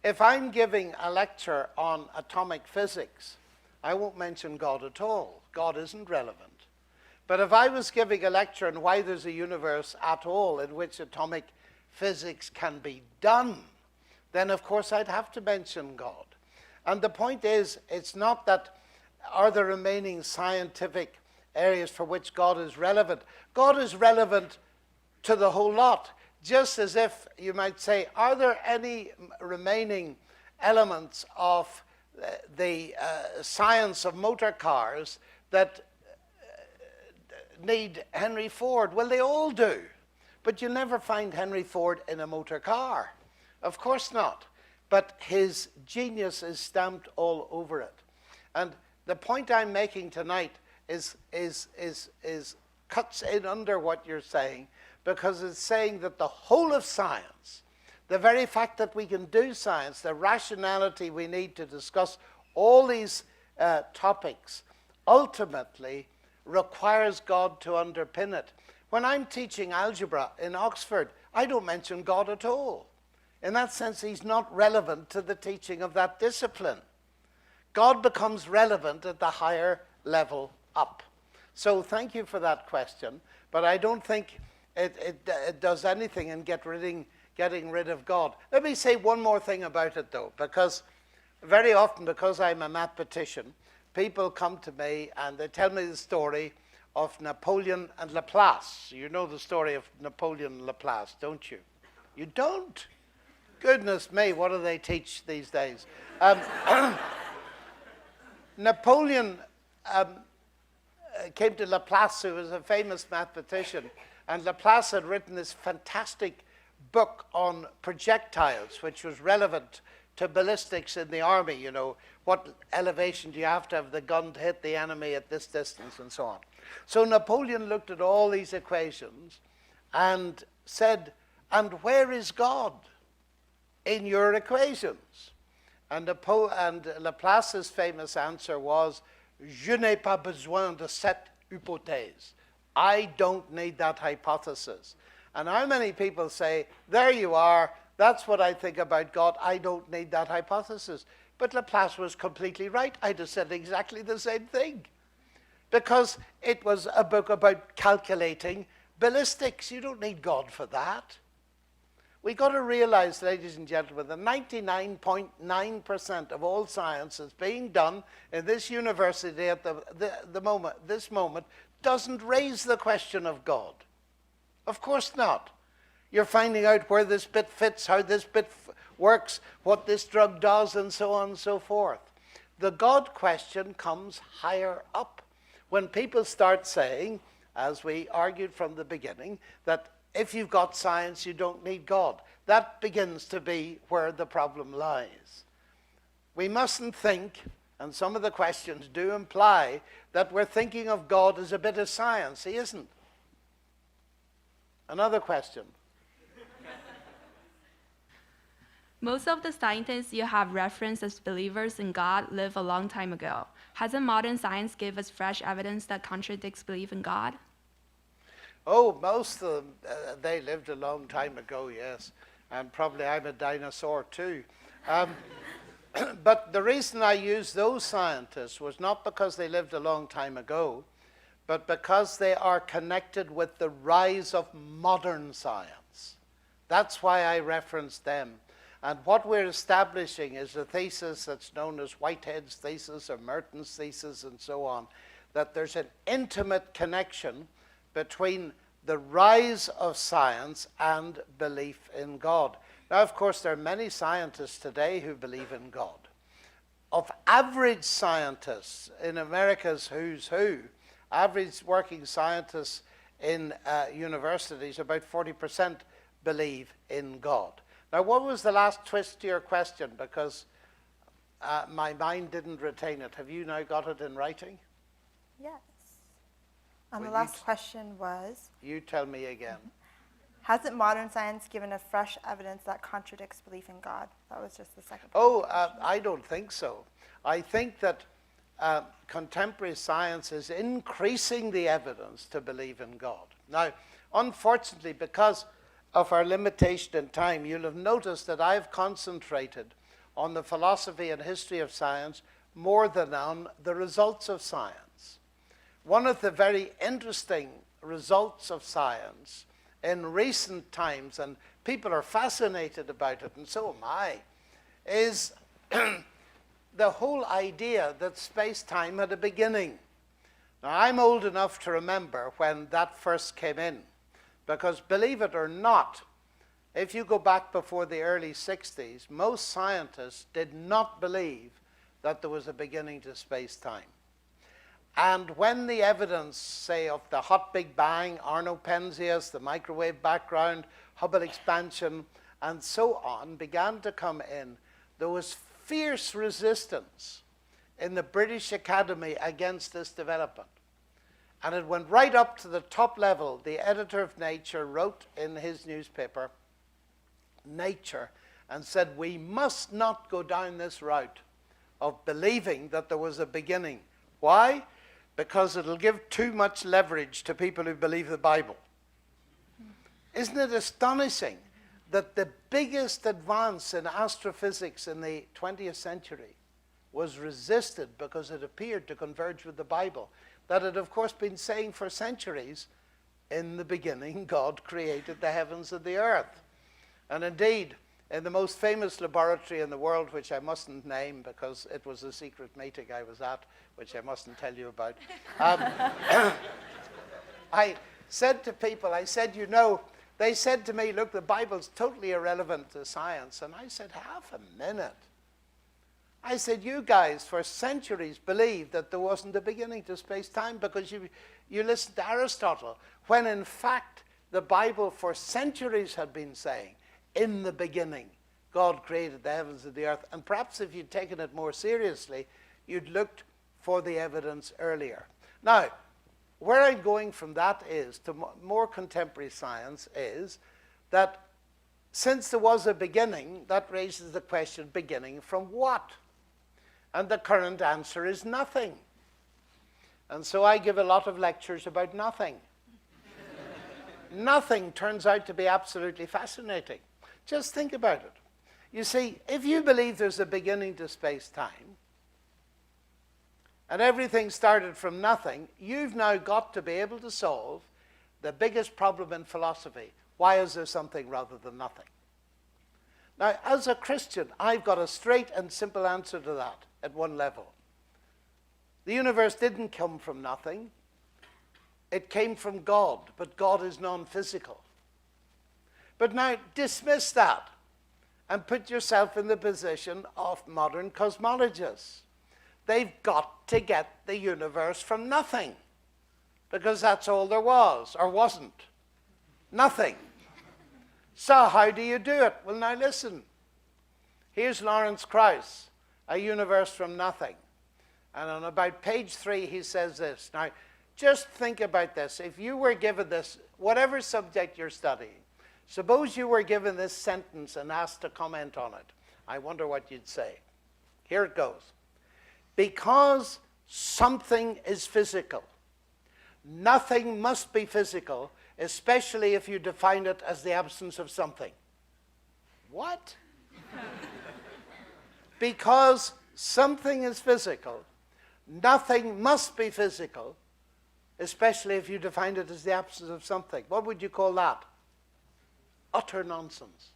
S1: If I'm giving a lecture on atomic physics, I won't mention God at all. God isn't relevant. But if I was giving a lecture on why there's a universe at all in which atomic physics can be done, then of course I'd have to mention God. And the point is, it's not that are there remaining scientific areas for which God is relevant. God is relevant to the whole lot. Just as if you might say, are there any remaining elements of the science of motor cars that need Henry Ford? Well, they all do. But you'll never find Henry Ford in a motor car. Of course not. But his genius is stamped all over it. And the point I'm making tonight is cuts in under what you're saying, because it's saying that the whole of science, the very fact that we can do science, the rationality we need to discuss all these topics, ultimately requires God to underpin it. When I'm teaching algebra in Oxford, I don't mention God at all. In that sense, he's not relevant to the teaching of that discipline. God becomes relevant at the higher level up. So thank you for that question, but I don't think it does anything in getting rid of God. Let me say one more thing about it, though, because very often, because I'm a mathematician, people come to me and they tell me the story of Napoleon and Laplace. You know the story of Napoleon and Laplace, don't you? You don't? Goodness me, what do they teach these days? Napoleon came to Laplace, who was a famous mathematician, and Laplace had written this fantastic book on projectiles, which was relevant to ballistics in the army. You know, what elevation do you have to have the gun to hit the enemy at this distance, and so on. So Napoleon looked at all these equations and said, and where is God in your equations? And Laplace's famous answer was, je n'ai pas besoin de cette hypothèse. I don't need that hypothesis. And how many people say, there you are, that's what I think about God, I don't need that hypothesis. But Laplace was completely right. I'd have said exactly the same thing. Because it was a book about calculating ballistics. You don't need God for that. We've got to realize, ladies and gentlemen, that 99.9% of all science is being done in this university at this moment doesn't raise the question of God. Of course not. You're finding out where this bit fits, how this bit works, what this drug does, and so on and so forth. The God question comes higher up. When people start saying, as we argued from the beginning, that if you've got science, you don't need God. That begins to be where the problem lies. We mustn't think, and some of the questions do imply, that we're thinking of God as a bit of science. He isn't. Another question.
S3: Most of the scientists you have referenced as believers in God lived a long time ago. Hasn't modern science given us fresh evidence that contradicts belief in God?
S1: Oh, most of them, they lived a long time ago, yes. And probably I'm a dinosaur too. But the reason I use those scientists was not because they lived a long time ago, but because they are connected with the rise of modern science. That's why I referenced them. And what we're establishing is a thesis that's known as Whitehead's thesis or Merton's thesis and so on, that there's an intimate connection between the rise of science and belief in God. Now, of course, there are many scientists today who believe in God. Of average scientists in America's who's who, average working scientists in universities, about 40% believe in God. Now, what was the last twist to your question? Because my mind didn't retain it. Have you now got it in writing?
S2: Yes.
S1: Well,
S2: the last question was,
S1: you tell me again.
S2: Hasn't modern science given us fresh evidence that contradicts belief in God? That was just the second part.
S1: Oh, I don't think so. I think that contemporary science is increasing the evidence to believe in God. Now, unfortunately, because of our limitation in time, you'll have noticed that I've concentrated on the philosophy and history of science more than on the results of science. One of the very interesting results of science in recent times, and people are fascinated about it, and so am I, is the whole idea that space-time had a beginning. Now, I'm old enough to remember when that first came in, because believe it or not, if you go back before the early 60s, most scientists did not believe that there was a beginning to space-time. And when the evidence, say, of the hot Big Bang, Arno Penzias, the microwave background, Hubble expansion, and so on, began to come in, there was fierce resistance in the British Academy against this development. And it went right up to the top level. The editor of Nature wrote in his newspaper, Nature, and said, we must not go down this route of believing that there was a beginning. Why? Because it'll give too much leverage to people who believe the Bible. Isn't it astonishing that the biggest advance in astrophysics in the 20th century was resisted because it appeared to converge with the Bible, that had, of course, been saying for centuries, in the beginning, God created the heavens and the earth. And indeed, in the most famous laboratory in the world, which I mustn't name because it was a secret meeting I was at, which I mustn't tell you about, I said to people, I said, you know, they said to me, look, the Bible's totally irrelevant to science. And I said, half a minute. I said, you guys for centuries believed that there wasn't a beginning to space-time because you listened to Aristotle, when in fact the Bible for centuries had been saying, in the beginning, God created the heavens and the earth. And perhaps if you'd taken it more seriously, you'd looked for the evidence earlier. Now, where I'm going from that is to more contemporary science is that since there was a beginning, that raises the question, beginning from what? And the current answer is nothing. And so I give a lot of lectures about nothing. Nothing turns out to be absolutely fascinating. Just think about it. You see, if you believe there's a beginning to space-time, and everything started from nothing, you've now got to be able to solve the biggest problem in philosophy. Why is there something rather than nothing? Now, as a Christian, I've got a straight and simple answer to that at one level. The universe didn't come from nothing. It came from God, but God is non-physical. But now dismiss that and put yourself in the position of modern cosmologists. They've got to get the universe from nothing, because that's all there was, or wasn't. Nothing. So how do you do it? Well, now listen. Here's Lawrence Krauss, A Universe from Nothing. And on about page 3, he says this. Now, just think about this. If you were given this, whatever subject you're studying, suppose you were given this sentence and asked to comment on it. I wonder what you'd say. Here it goes. Because something is physical, nothing must be physical, especially if you define it as the absence of something. What? Because something is physical, nothing must be physical, especially if you define it as the absence of something. What would you call that? Utter nonsense.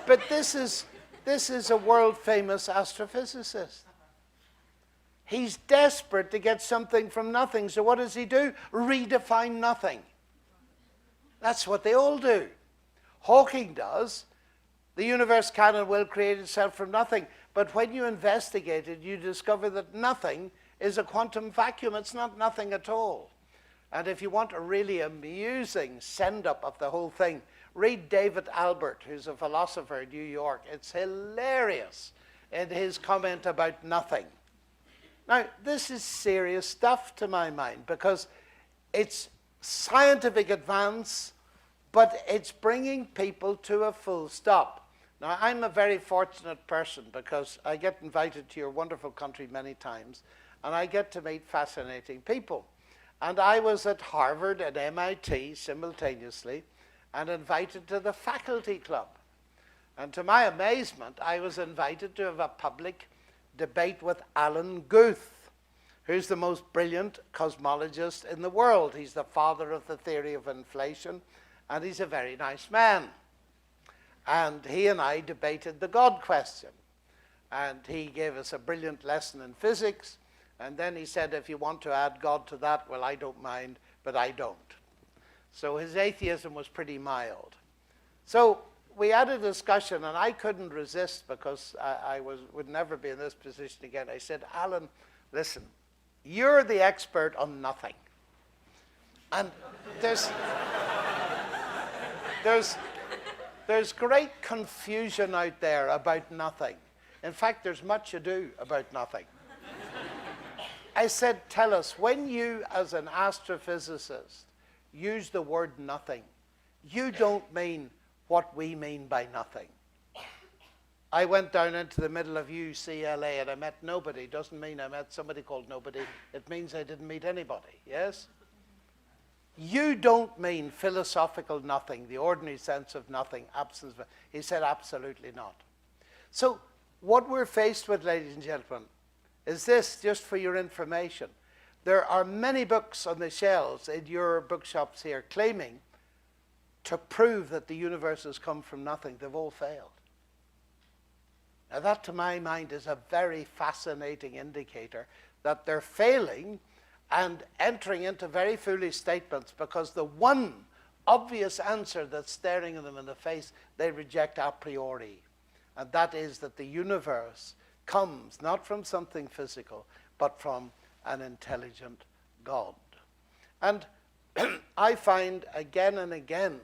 S1: But this is a world-famous astrophysicist. He's desperate to get something from nothing. So what does he do? Redefine nothing. That's what they all do. Hawking does. The universe can and will create itself from nothing. But when you investigate it, you discover that nothing is a quantum vacuum. It's not nothing at all. And if you want a really amusing send-up of the whole thing, read David Albert, who's a philosopher in New York. It's hilarious in his comment about nothing. Now, this is serious stuff to my mind, because it's scientific advance, but it's bringing people to a full stop. Now, I'm a very fortunate person because I get invited to your wonderful country many times, and I get to meet fascinating people. And I was at Harvard and MIT simultaneously and invited to the faculty club. And to my amazement, I was invited to have a public debate with Alan Guth, who's the most brilliant cosmologist in the world. He's the father of the theory of inflation, and he's a very nice man. And he and I debated the God question. And he gave us a brilliant lesson in physics. And then he said, if you want to add God to that, well, I don't mind, but I don't. So his atheism was pretty mild. So we had a discussion, and I couldn't resist because I would never be in this position again. I said, Alan, listen, you're the expert on nothing. And there's great confusion out there about nothing. In fact, there's much ado about nothing. I said, tell us, when you, as an astrophysicist, use the word nothing, you don't mean what we mean by nothing. I went down into the middle of UCLA and I met nobody. Doesn't mean I met somebody called nobody. It means I didn't meet anybody, yes? You don't mean philosophical nothing, the ordinary sense of nothing, absence of... He said, absolutely not. So what we're faced with, ladies and gentlemen, is this, just for your information. There are many books on the shelves in your bookshops here claiming to prove that the universe has come from nothing. They've all failed. Now that, to my mind, is a very fascinating indicator that they're failing and entering into very foolish statements because the one obvious answer that's staring them in the face, they reject a priori. And that is that the universe comes not from something physical, but from an intelligent God. And I find again and again,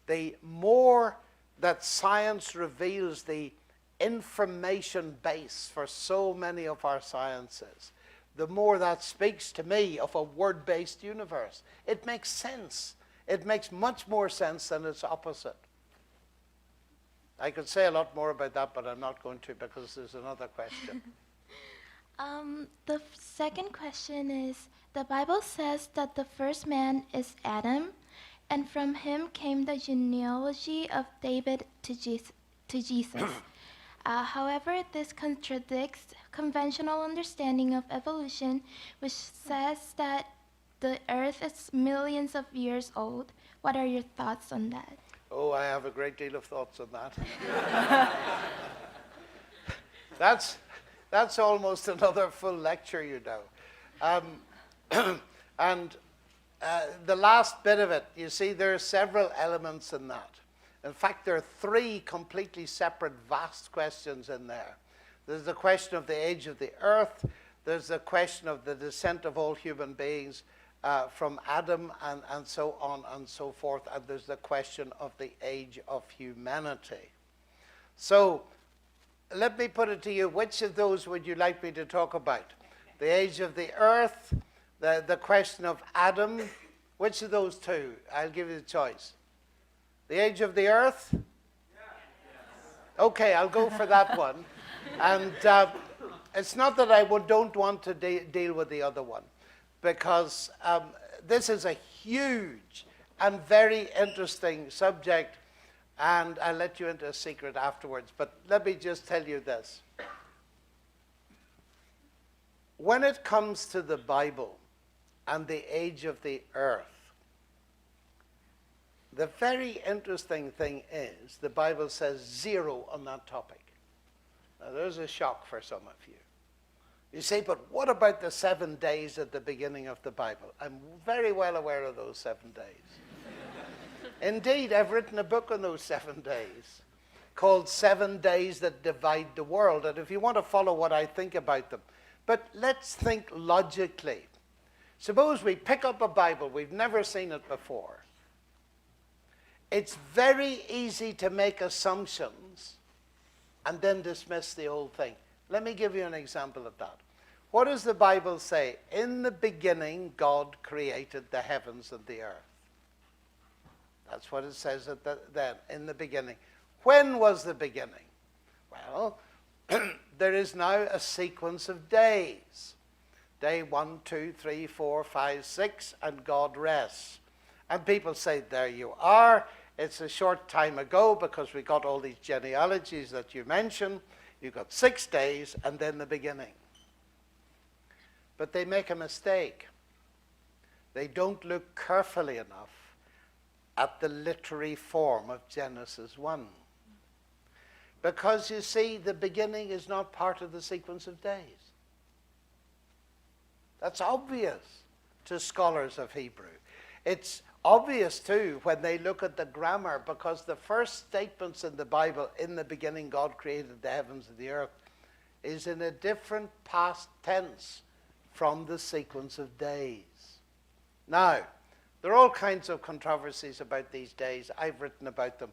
S1: the more that science reveals the information base for so many of our sciences, the more that speaks to me of a word-based universe. It makes sense. It makes much more sense than its opposite. I could say a lot more about that, but I'm not going to because there's another question.
S4: The second question is, the Bible says that the first man is Adam, and from him came the genealogy of David to Jesus. However, this contradicts conventional understanding of evolution, which says that the earth is millions of years old. What are your thoughts on that?
S1: Oh, I have a great deal of thoughts on that. That's almost another full lecture, you know. The last bit of it, you see, there are several elements in that. In fact, there are three completely separate, vast questions in there. There's the question of the age of the earth. There's the question of the descent of all human beings from Adam and so on and so forth. And there's the question of the age of humanity. So let me put it to you. Which of those would you like me to talk about? The age of the earth, the question of Adam. Which of those two? I'll give you the choice. The age of the earth? Okay, I'll go for that one. And it's not that I don't want to deal with the other one, because this is a huge and very interesting subject, and I'll let you into a secret afterwards. But let me just tell you this. When it comes to the Bible and the age of the earth, the very interesting thing is the Bible says 0 on that topic. Now, there's a shock for some of you. You say, but what about the 7 days at the beginning of the Bible? I'm very well aware of those 7 days. Indeed, I've written a book on those 7 days called 7 Days That Divide the World. And if you want to follow what I think about them, but let's think logically. Suppose we pick up a Bible, we've never seen it before. It's very easy to make assumptions and then dismiss the whole thing. Let me give you an example of that. What does the Bible say? In the beginning, God created the heavens and the earth. That's what it says then, in the beginning. When was the beginning? Well, there is now a sequence of days. Day 1, 2, 3, 4, 5, 6, and God rests. And people say, there you are. It's a short time ago because we got all these genealogies that you mentioned. You got 6 days and then the beginning. But they make a mistake. They don't look carefully enough at the literary form of Genesis 1. Because you see, the beginning is not part of the sequence of days. That's obvious to scholars of Hebrew. It's obvious too when they look at the grammar, because the first statements in the Bible, in the beginning God created the heavens and the earth, is in a different past tense from the sequence of days. Now, there are all kinds of controversies about these days. I've written about them.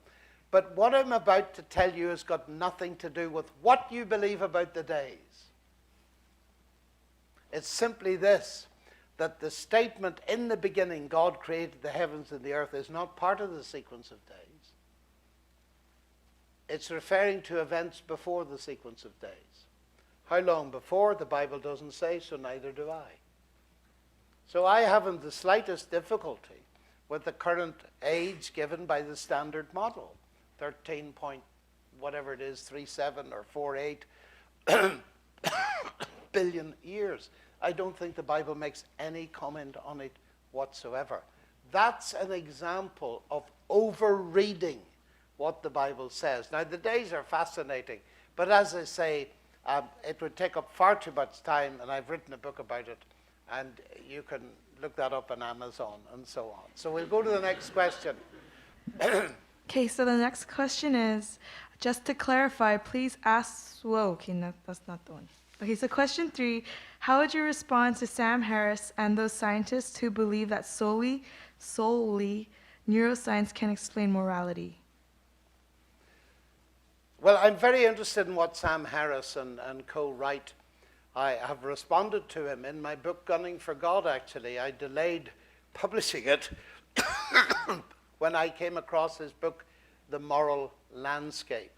S1: But what I'm about to tell you has got nothing to do with what you believe about the days. It's simply this, that the statement, in the beginning, God created the heavens and the earth, is not part of the sequence of days. It's referring to events before the sequence of days. How long before? The Bible doesn't say, so neither do I. So I haven't the slightest difficulty with the current age given by the standard model, 13 point whatever it is, 37 or 48 billion years. I don't think the Bible makes any comment on it whatsoever. That's an example of overreading what the Bible says. Now, the days are fascinating, but as I say, it would take up far too much time, and I've written a book about it, and you can look that up on Amazon and so on. So we'll go to the next question.
S5: Okay, so the next question is, just to clarify, please ask, whoa, okay, no, that's not the one. Okay, so question 3, how would you respond to Sam Harris and those scientists who believe that solely neuroscience can explain morality?
S1: Well, I'm very interested in what Sam Harris and co write. I have responded to him in my book, Gunning for God, actually. I delayed publishing it when I came across his book, The Moral Landscape.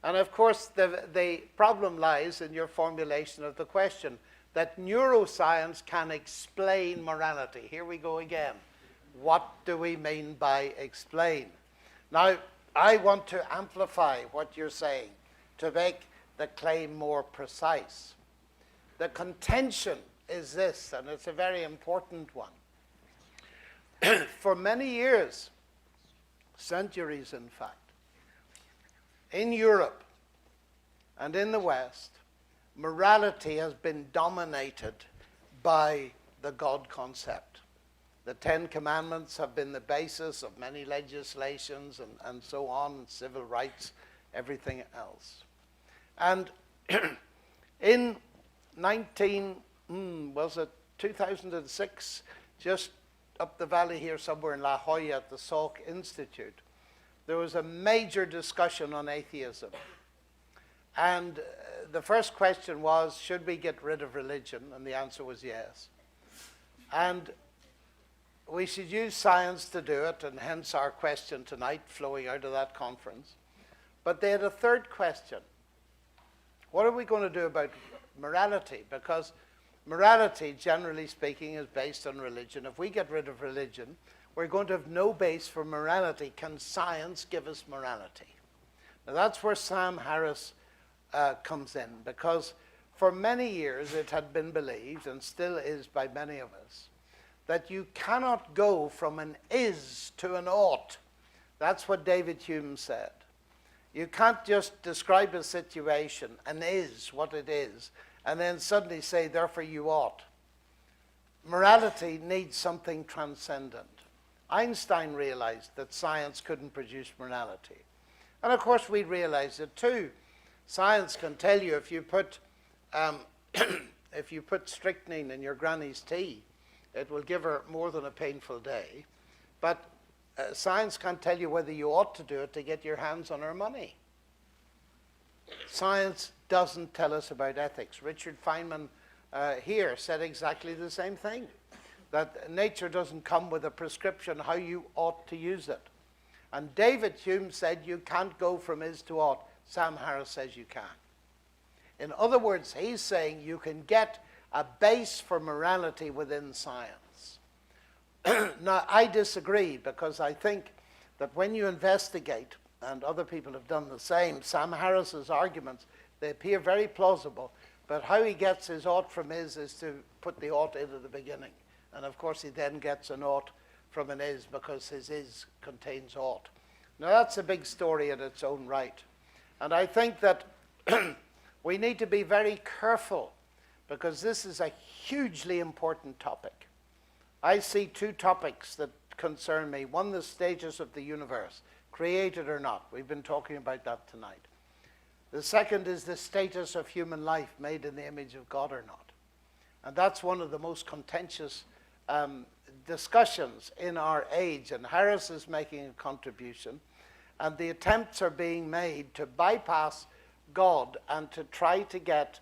S1: And of course, the problem lies in your formulation of the question, that neuroscience can explain morality. Here we go again. What do we mean by explain? Now, I want to amplify what you're saying to make the claim more precise. The contention is this, and it's a very important one. For many years, centuries in fact, in Europe and in the West, morality has been dominated by the God concept. The Ten Commandments have been the basis of many legislations and so on, civil rights, everything else. And in 2006, just up the valley here somewhere in La Jolla at the Salk Institute, there was a major discussion on atheism. And the first question was, should we get rid of religion? And the answer was yes. And we should use science to do it, and hence our question tonight flowing out of that conference. But they had a third question. What are we going to do about morality? Because morality, generally speaking, is based on religion. If we get rid of religion, we're going to have no base for morality. Can science give us morality? Now that's where Sam Harris comes in, because for many years it had been believed, and still is by many of us, that you cannot go from an is to an ought. That's what David Hume said. You can't just describe a situation, an is what it is, and then suddenly say, therefore you ought. Morality needs something transcendent. Einstein realized that science couldn't produce morality. And of course we realize it too. Science can tell you if you put strychnine in your granny's tea, it will give her more than a painful day. But science can't tell you whether you ought to do it to get your hands on her money. Science doesn't tell us about ethics. Richard Feynman here said exactly the same thing, that nature doesn't come with a prescription how you ought to use it. And David Hume said you can't go from is to ought. Sam Harris says you can. In other words, he's saying you can get a base for morality within science. Now, I disagree, because I think that when you investigate, and other people have done the same, Sam Harris's arguments, they appear very plausible, but how he gets his ought from is to put the ought into the beginning. And of course he then gets an ought from an is, because his is contains ought. Now that's a big story in its own right. And I think that we need to be very careful, because this is a hugely important topic. I see two topics that concern me. One, the status of the universe, created or not. We've been talking about that tonight. The second is the status of human life, made in the image of God or not. And that's one of the most contentious discussions in our age. And Harris is making a contribution. And the attempts are being made to bypass God and to try to get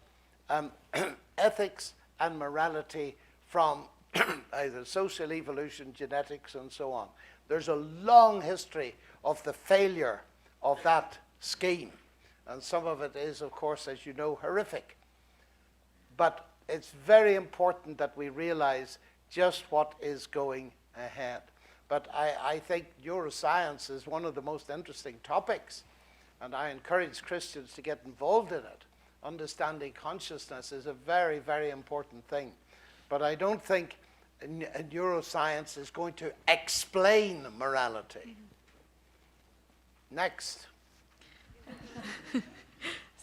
S1: ethics and morality from either social evolution, genetics, and so on. There's a long history of the failure of that scheme. And some of it is, of course, as you know, horrific. But it's very important that we realize just what is going ahead. But I think neuroscience is one of the most interesting topics, and I encourage Christians to get involved in it. Understanding consciousness is a very, very important thing. But I don't think neuroscience is going to explain morality. Next.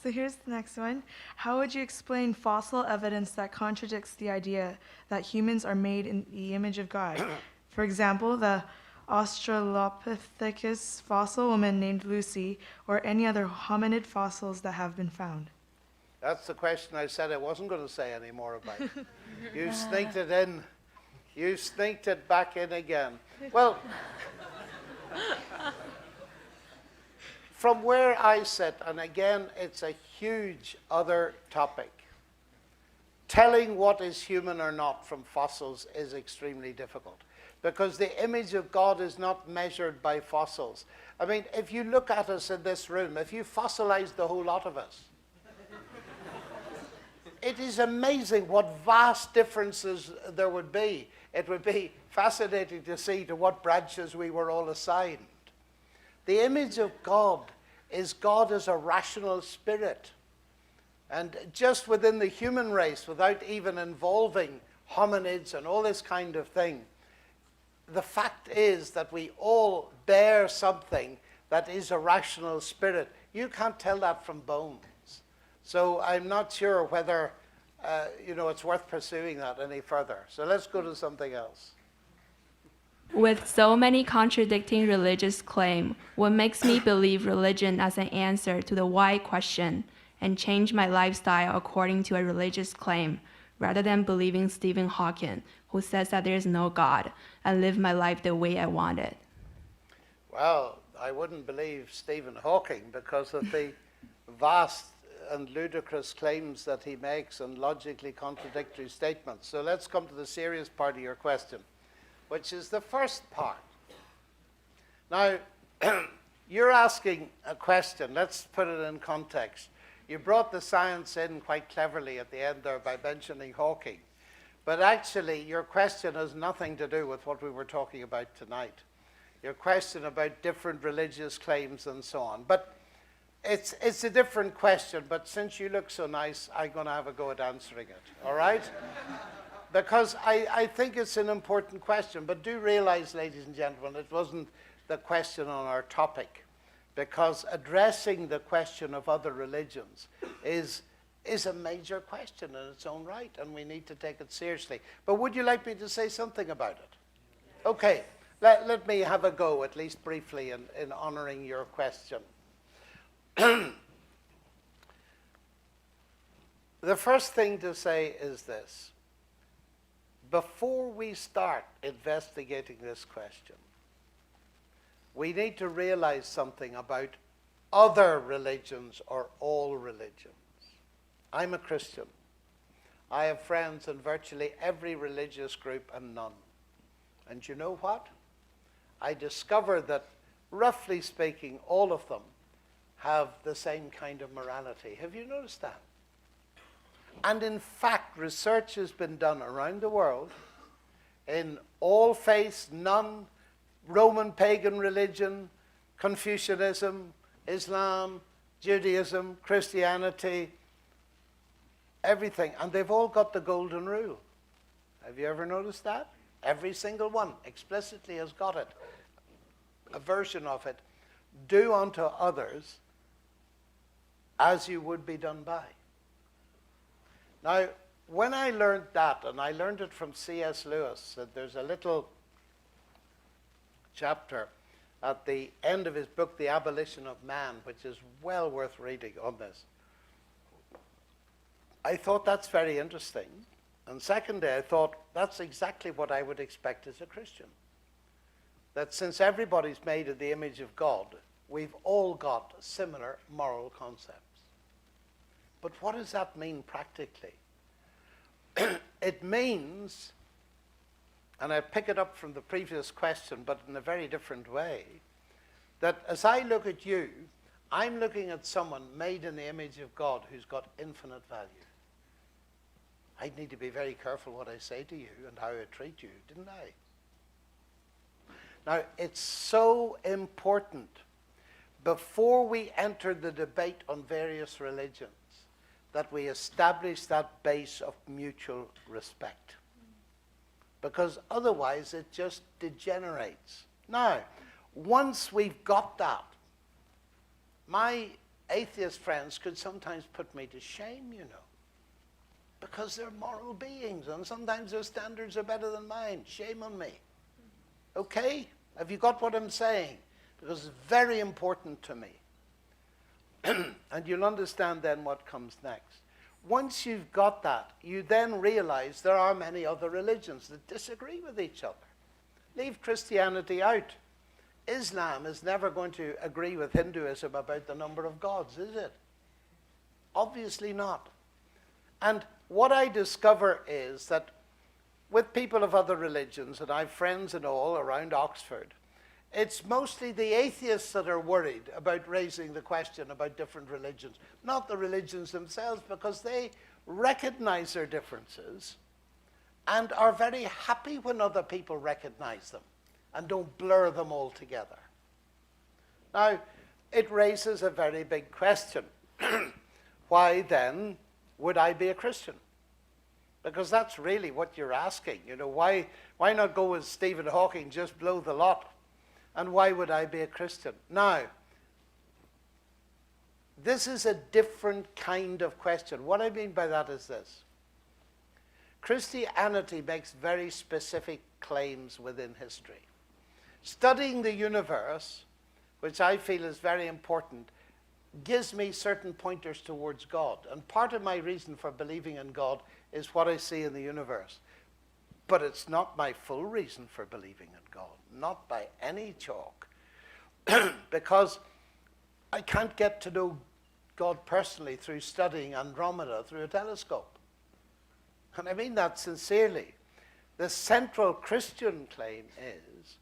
S5: So here's the next one. How would you explain fossil evidence that contradicts the idea that humans are made in the image of God? For example, the Australopithecus fossil woman named Lucy, or any other hominid fossils that have been found.
S1: That's the question I said I wasn't going to say any more about. You sneaked it in. You sneaked it back in again. Well, from where I sit, and again, it's a huge other topic, telling what is human or not from fossils is extremely difficult, because the image of God is not measured by fossils. I mean, if you look at us in this room, if you fossilize the whole lot of us, it is amazing what vast differences there would be. It would be fascinating to see to what branches we were all assigned. The image of God is God as a rational spirit. And just within the human race, without even involving hominids and all this kind of thing, the fact is that we all bear something that is a rational spirit. You can't tell that from bones. So I'm not sure whether it's worth pursuing that any further. So let's go to something else.
S3: With so many contradicting religious claims, what makes me believe religion as an answer to the why question and change my lifestyle according to a religious claim, rather than believing Stephen Hawking, who says that there is no God, and live my life the way I want it?
S1: Well, I wouldn't believe Stephen Hawking because of the vast and ludicrous claims that he makes and logically contradictory statements. So let's come to the serious part of your question, which is the first part. Now, you're asking a question. Let's put it in context. You brought the science in quite cleverly at the end there by mentioning Hawking. But actually, your question has nothing to do with what we were talking about tonight. Your question about different religious claims and so on. But it's a different question, but since you look so nice, I'm going to have a go at answering it, all right? Because I think it's an important question, but do realize, ladies and gentlemen, it wasn't the question on our topic, because addressing the question of other religions is a major question in its own right, and we need to take it seriously. But would you like me to say something about it? Okay, let me have a go, at least briefly, in honoring your question. The first thing to say is this. Before we start investigating this question, we need to realize something about other religions or all religions. I'm a Christian. I have friends in virtually every religious group and none. And you know what? I discovered that, roughly speaking, all of them have the same kind of morality. Have you noticed that? And in fact, research has been done around the world in all faiths, none, Roman pagan religion, Confucianism, Islam, Judaism, Christianity, everything. And they've all got the golden rule. Have you ever noticed that? Every single one explicitly has got it. A version of it. Do unto others as you would be done by. Now, when I learned that, and I learned it from C.S. Lewis, that there's a little chapter at the end of his book, The Abolition of Man, which is well worth reading on this. I thought that's very interesting, And secondly, I thought that's exactly what I would expect as a Christian. That since everybody's made in the image of God, we've all got similar moral concepts. But what does that mean practically? It means, and I pick it up from the previous question, but in a very different way, that as I look at you, I'm looking at someone made in the image of God who's got infinite value. I need to be very careful what I say to you and how I treat you, didn't I? Now, it's so important before we enter the debate on various religions that we establish that base of mutual respect. Because otherwise it just degenerates. Now, once we've got that, my atheist friends could sometimes put me to shame, you know, because they're moral beings and sometimes their standards are better than mine. Shame on me. Okay? Have you got what I'm saying? Because it's very important to me. And you'll understand then what comes next. Once you've got that, you then realize there are many other religions that disagree with each other. Leave Christianity out. Islam is never going to agree with Hinduism about the number of gods, is it? Obviously not. And what I discover is that with people of other religions, and I have friends and all around Oxford, it's mostly the atheists that are worried about raising the question about different religions, not the religions themselves, because they recognize their differences and are very happy when other people recognize them and don't blur them all together. Now, it raises a very big question. Why then would I be a Christian? Because that's really what you're asking. You know, why not go with Stephen Hawking, just blow the lot? And why would I be a Christian? Now, this is a different kind of question. What I mean by that is this. Christianity makes very specific claims within history. Studying the universe, which I feel is very important, gives me certain pointers towards God. And part of my reason for believing in God is what I see in the universe. But it's not my full reason for believing in God, not by any chalk. Because I can't get to know God personally through studying Andromeda through a telescope. And I mean that sincerely. The central Christian claim is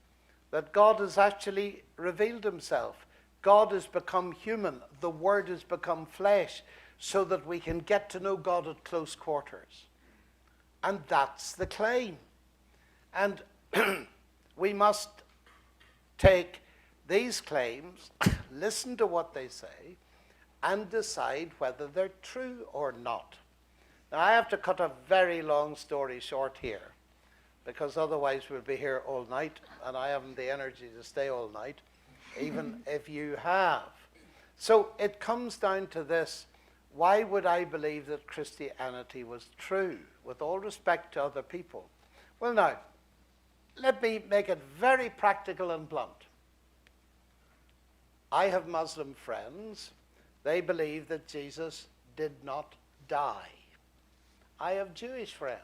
S1: that God has actually revealed himself. God has become human. The Word has become flesh so that we can get to know God at close quarters. And that's the claim. And we must take these claims, listen to what they say, and decide whether they're true or not. Now, I have to cut a very long story short here, because otherwise we'll be here all night, and I haven't the energy to stay all night, even if you have. So it comes down to this. Why would I believe that Christianity was true, with all respect to other people? Well, now, let me make it very practical and blunt. I have Muslim friends. They believe that Jesus did not die. I have Jewish friends.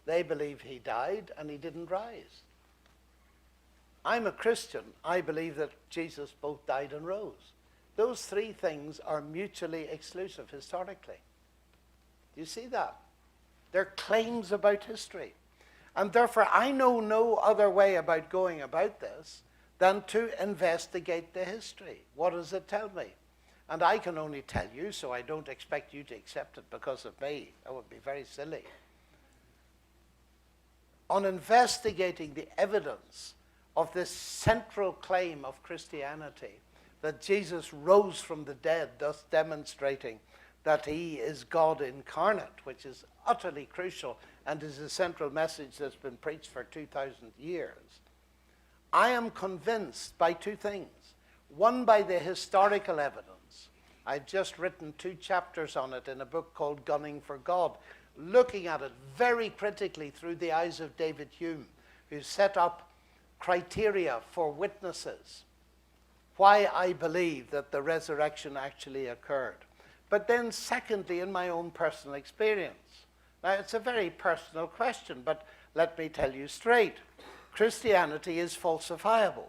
S1: They believe he died and he didn't rise. I'm a Christian. I believe that Jesus both died and rose. Those three things are mutually exclusive historically. Do you see that? They're claims about history. And therefore, I know no other way about going about this than to investigate the history. What does it tell me? And I can only tell you, so I don't expect you to accept it because of me. That would be very silly. On investigating the evidence of this central claim of Christianity, that Jesus rose from the dead, thus demonstrating that he is God incarnate, which is utterly crucial and is a central message that's been preached for 2,000 years. I am convinced by two things. One, by the historical evidence. I've just written 2 chapters on it in a book called Gunning for God, looking at it very critically through the eyes of David Hume, who set up criteria for witnesses, why I believe that the resurrection actually occurred. But then secondly, in my own personal experience, Now, it's a very personal question, but let me tell you straight. Christianity is falsifiable.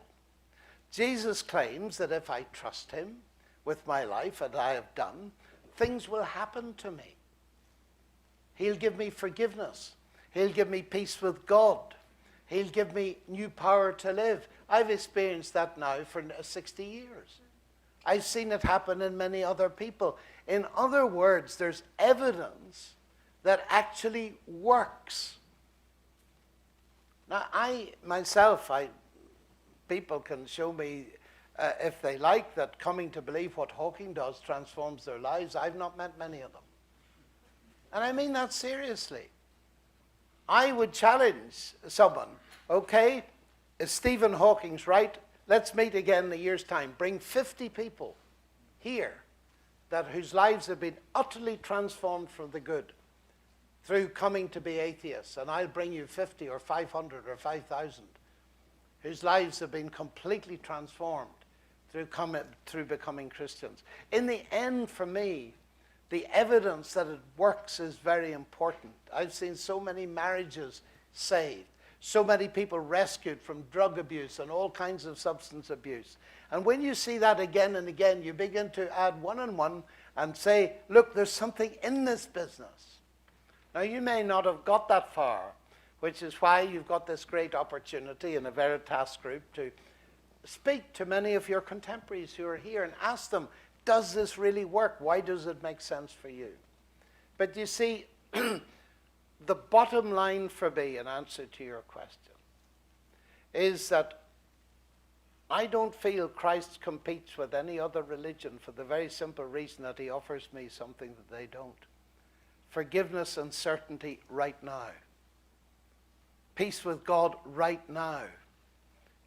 S1: Jesus claims that if I trust him with my life, and I have done, things will happen to me. He'll give me forgiveness. He'll give me peace with God. He'll give me new power to live. I've experienced that now for 60 years. I've seen it happen in many other people. In other words, there's evidence that actually works. Now, people can show me, if they like, that coming to believe what Hawking does transforms their lives. I've not met many of them. And I mean that seriously. I would challenge someone, okay, if Stephen Hawking's right, let's meet again in a year's time. Bring 50 people here whose lives have been utterly transformed for the good through coming to be atheists, and I'll bring you 50 or 500 or 5,000 whose lives have been completely transformed through becoming Christians. In the end, for me, the evidence that it works is very important. I've seen so many marriages saved, so many people rescued from drug abuse and all kinds of substance abuse. And when you see that again and again, you begin to add one and one and say, look, there's something in this business. Now, you may not have got that far, which is why you've got this great opportunity in a Veritas group to speak to many of your contemporaries who are here and ask them, does this really work? Why does it make sense for you? But you see, the bottom line for me, in answer to your question, is that I don't feel Christ competes with any other religion for the very simple reason that he offers me something that they don't. Forgiveness and certainty right now. Peace with God right now.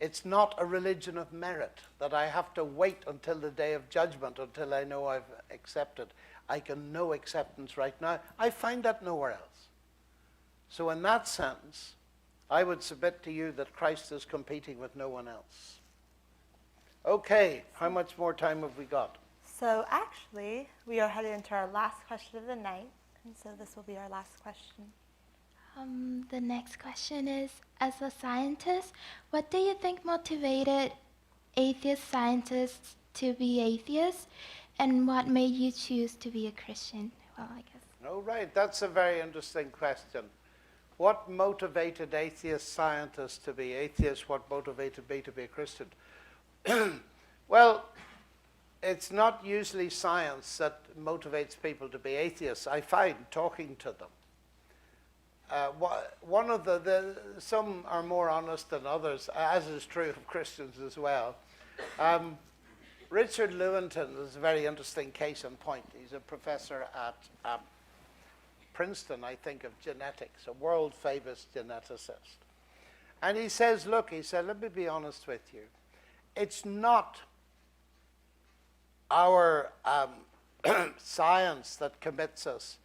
S1: It's not a religion of merit that I have to wait until the day of judgment until I know I've accepted. I can know acceptance right now. I find that nowhere else. So in that sense, I would submit to you that Christ is competing with no one else. Okay, how much more time have we got?
S2: So actually, we are headed into our last question of the night, and so this will be our last question.
S4: The next question is, as a scientist, what do you think motivated atheist scientists to be atheists, and what made you choose to be a Christian? Well, I guess.
S1: Oh, right, that's a very interesting question. What motivated atheist scientists to be atheists? What motivated me to be a Christian? Well, it's not usually science that motivates people to be atheists. I find talking to them. One of some are more honest than others, as is true of Christians as well. Richard Lewontin is a very interesting case in point. He's a professor at Princeton, I think, of genetics, a world-famous geneticist. And he says, look, he said, let me be honest with you. It's not our science that commits us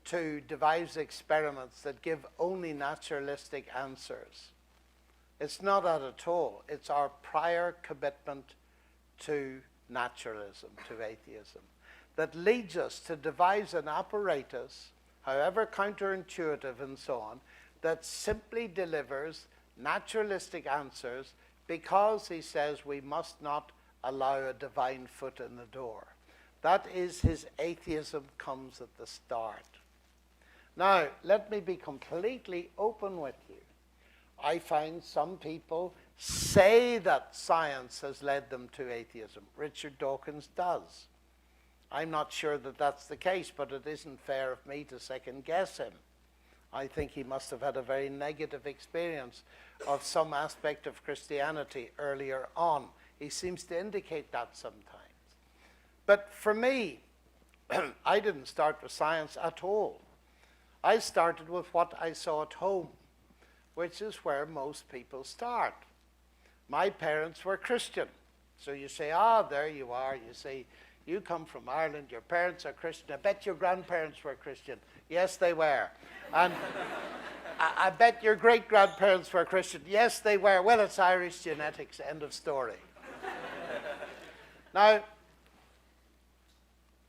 S1: to devise experiments that give only naturalistic answers. It's not that at all. It's our prior commitment to naturalism, to atheism, that leads us to devise an apparatus, however counterintuitive and so on, that simply delivers naturalistic answers because, he says, we must not allow a divine foot in the door. That is, his atheism comes at the start. Now, let me be completely open with you. I find some people say that science has led them to atheism. Richard Dawkins does. I'm not sure that that's the case, but it isn't fair of me to second guess him. I think he must have had a very negative experience of some aspect of Christianity earlier on. He seems to indicate that sometimes. But for me, I didn't start with science at all. I started with what I saw at home, which is where most people start. My parents were Christian. So you say, there you are. You say, you come from Ireland, your parents are Christian. I bet your grandparents were Christian. Yes, they were. And I bet your great-grandparents were Christian. Yes, they were. Well, it's Irish genetics, end of story. Now,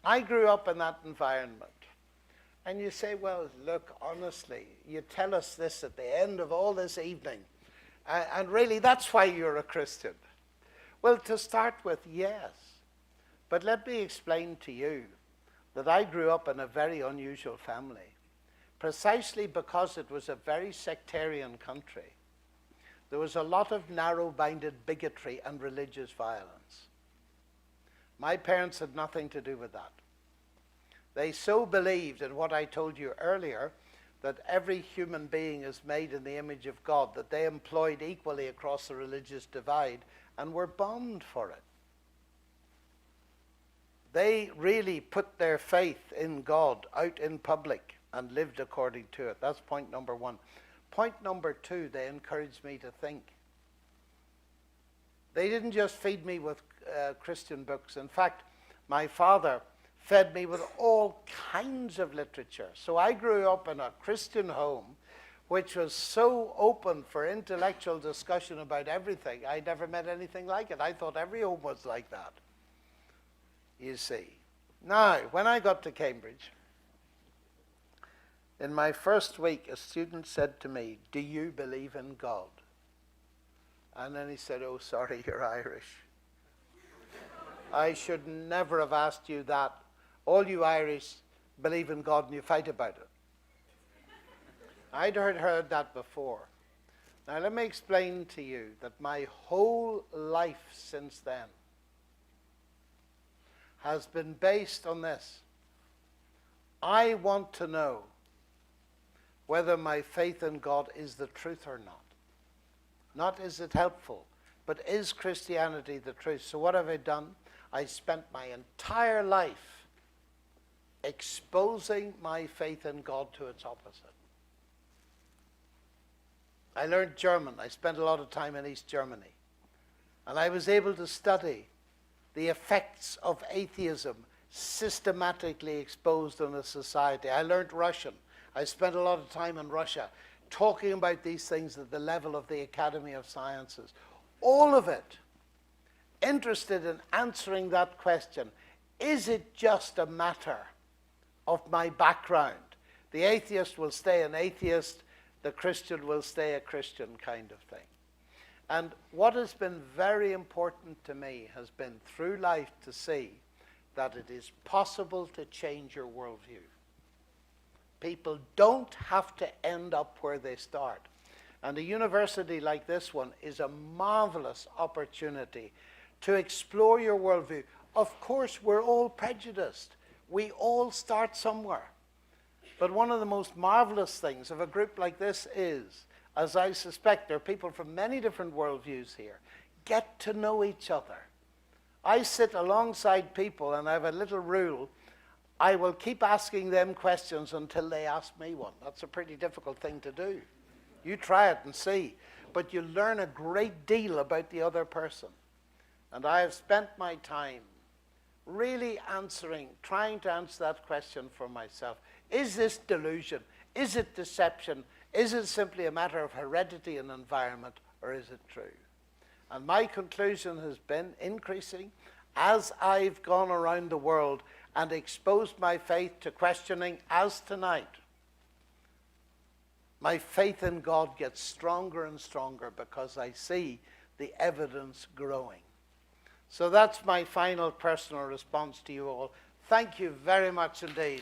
S1: I grew up in that environment. And you say, well, look, honestly, you tell us this at the end of all this evening, and really that's why you're a Christian. Well, to start with, yes. But let me explain to you that I grew up in a very unusual family, precisely because it was a very sectarian country. There was a lot of narrow-minded bigotry and religious violence. My parents had nothing to do with that. They so believed in what I told you earlier, that every human being is made in the image of God, that they employed equally across the religious divide and were bombed for it. They really put their faith in God out in public and lived according to it. That's point number one. Point number two, they encouraged me to think. They didn't just feed me with Christian books. In fact, my father fed me with all kinds of literature. So I grew up in a Christian home which was so open for intellectual discussion about everything. I never met anything like it. I thought every home was like that, you see. Now, when I got to Cambridge, in my first week, a student said to me, "Do you believe in God?" And then he said, "Oh, sorry, you're Irish. I should never have asked you that. All you Irish believe in God and you fight about it." I'd heard that before. Now let me explain to you that my whole life since then has been based on this. I want to know whether my faith in God is the truth or not. Not is it helpful, but is Christianity the truth? So what have I done? I spent my entire life exposing my faith in God to its opposite. I learned German. I spent a lot of time in East Germany. And I was able to study the effects of atheism systematically exposed in a society. I learned Russian. I spent a lot of time in Russia talking about these things at the level of the Academy of Sciences. All of it interested in answering that question. Is it just a matter of my background? The atheist will stay an atheist, the Christian will stay a Christian kind of thing. And what has been very important to me has been through life to see that it is possible to change your worldview. People don't have to end up where they start. And a university like this one is a marvelous opportunity to explore your worldview. Of course, we're all prejudiced. We all start somewhere. But one of the most marvelous things of a group like this is, as I suspect there are people from many different worldviews here, get to know each other. I sit alongside people and I have a little rule. I will keep asking them questions until they ask me one. That's a pretty difficult thing to do. You try it and see. But you learn a great deal about the other person. And I have spent my time really trying to answer that question for myself. Is this delusion? Is it deception? Is it simply a matter of heredity and environment, or is it true? And my conclusion has been increasing as I've gone around the world and exposed my faith to questioning, as tonight. My faith in God gets stronger and stronger because I see the evidence growing. So that's my final personal response to you all. Thank you very much indeed.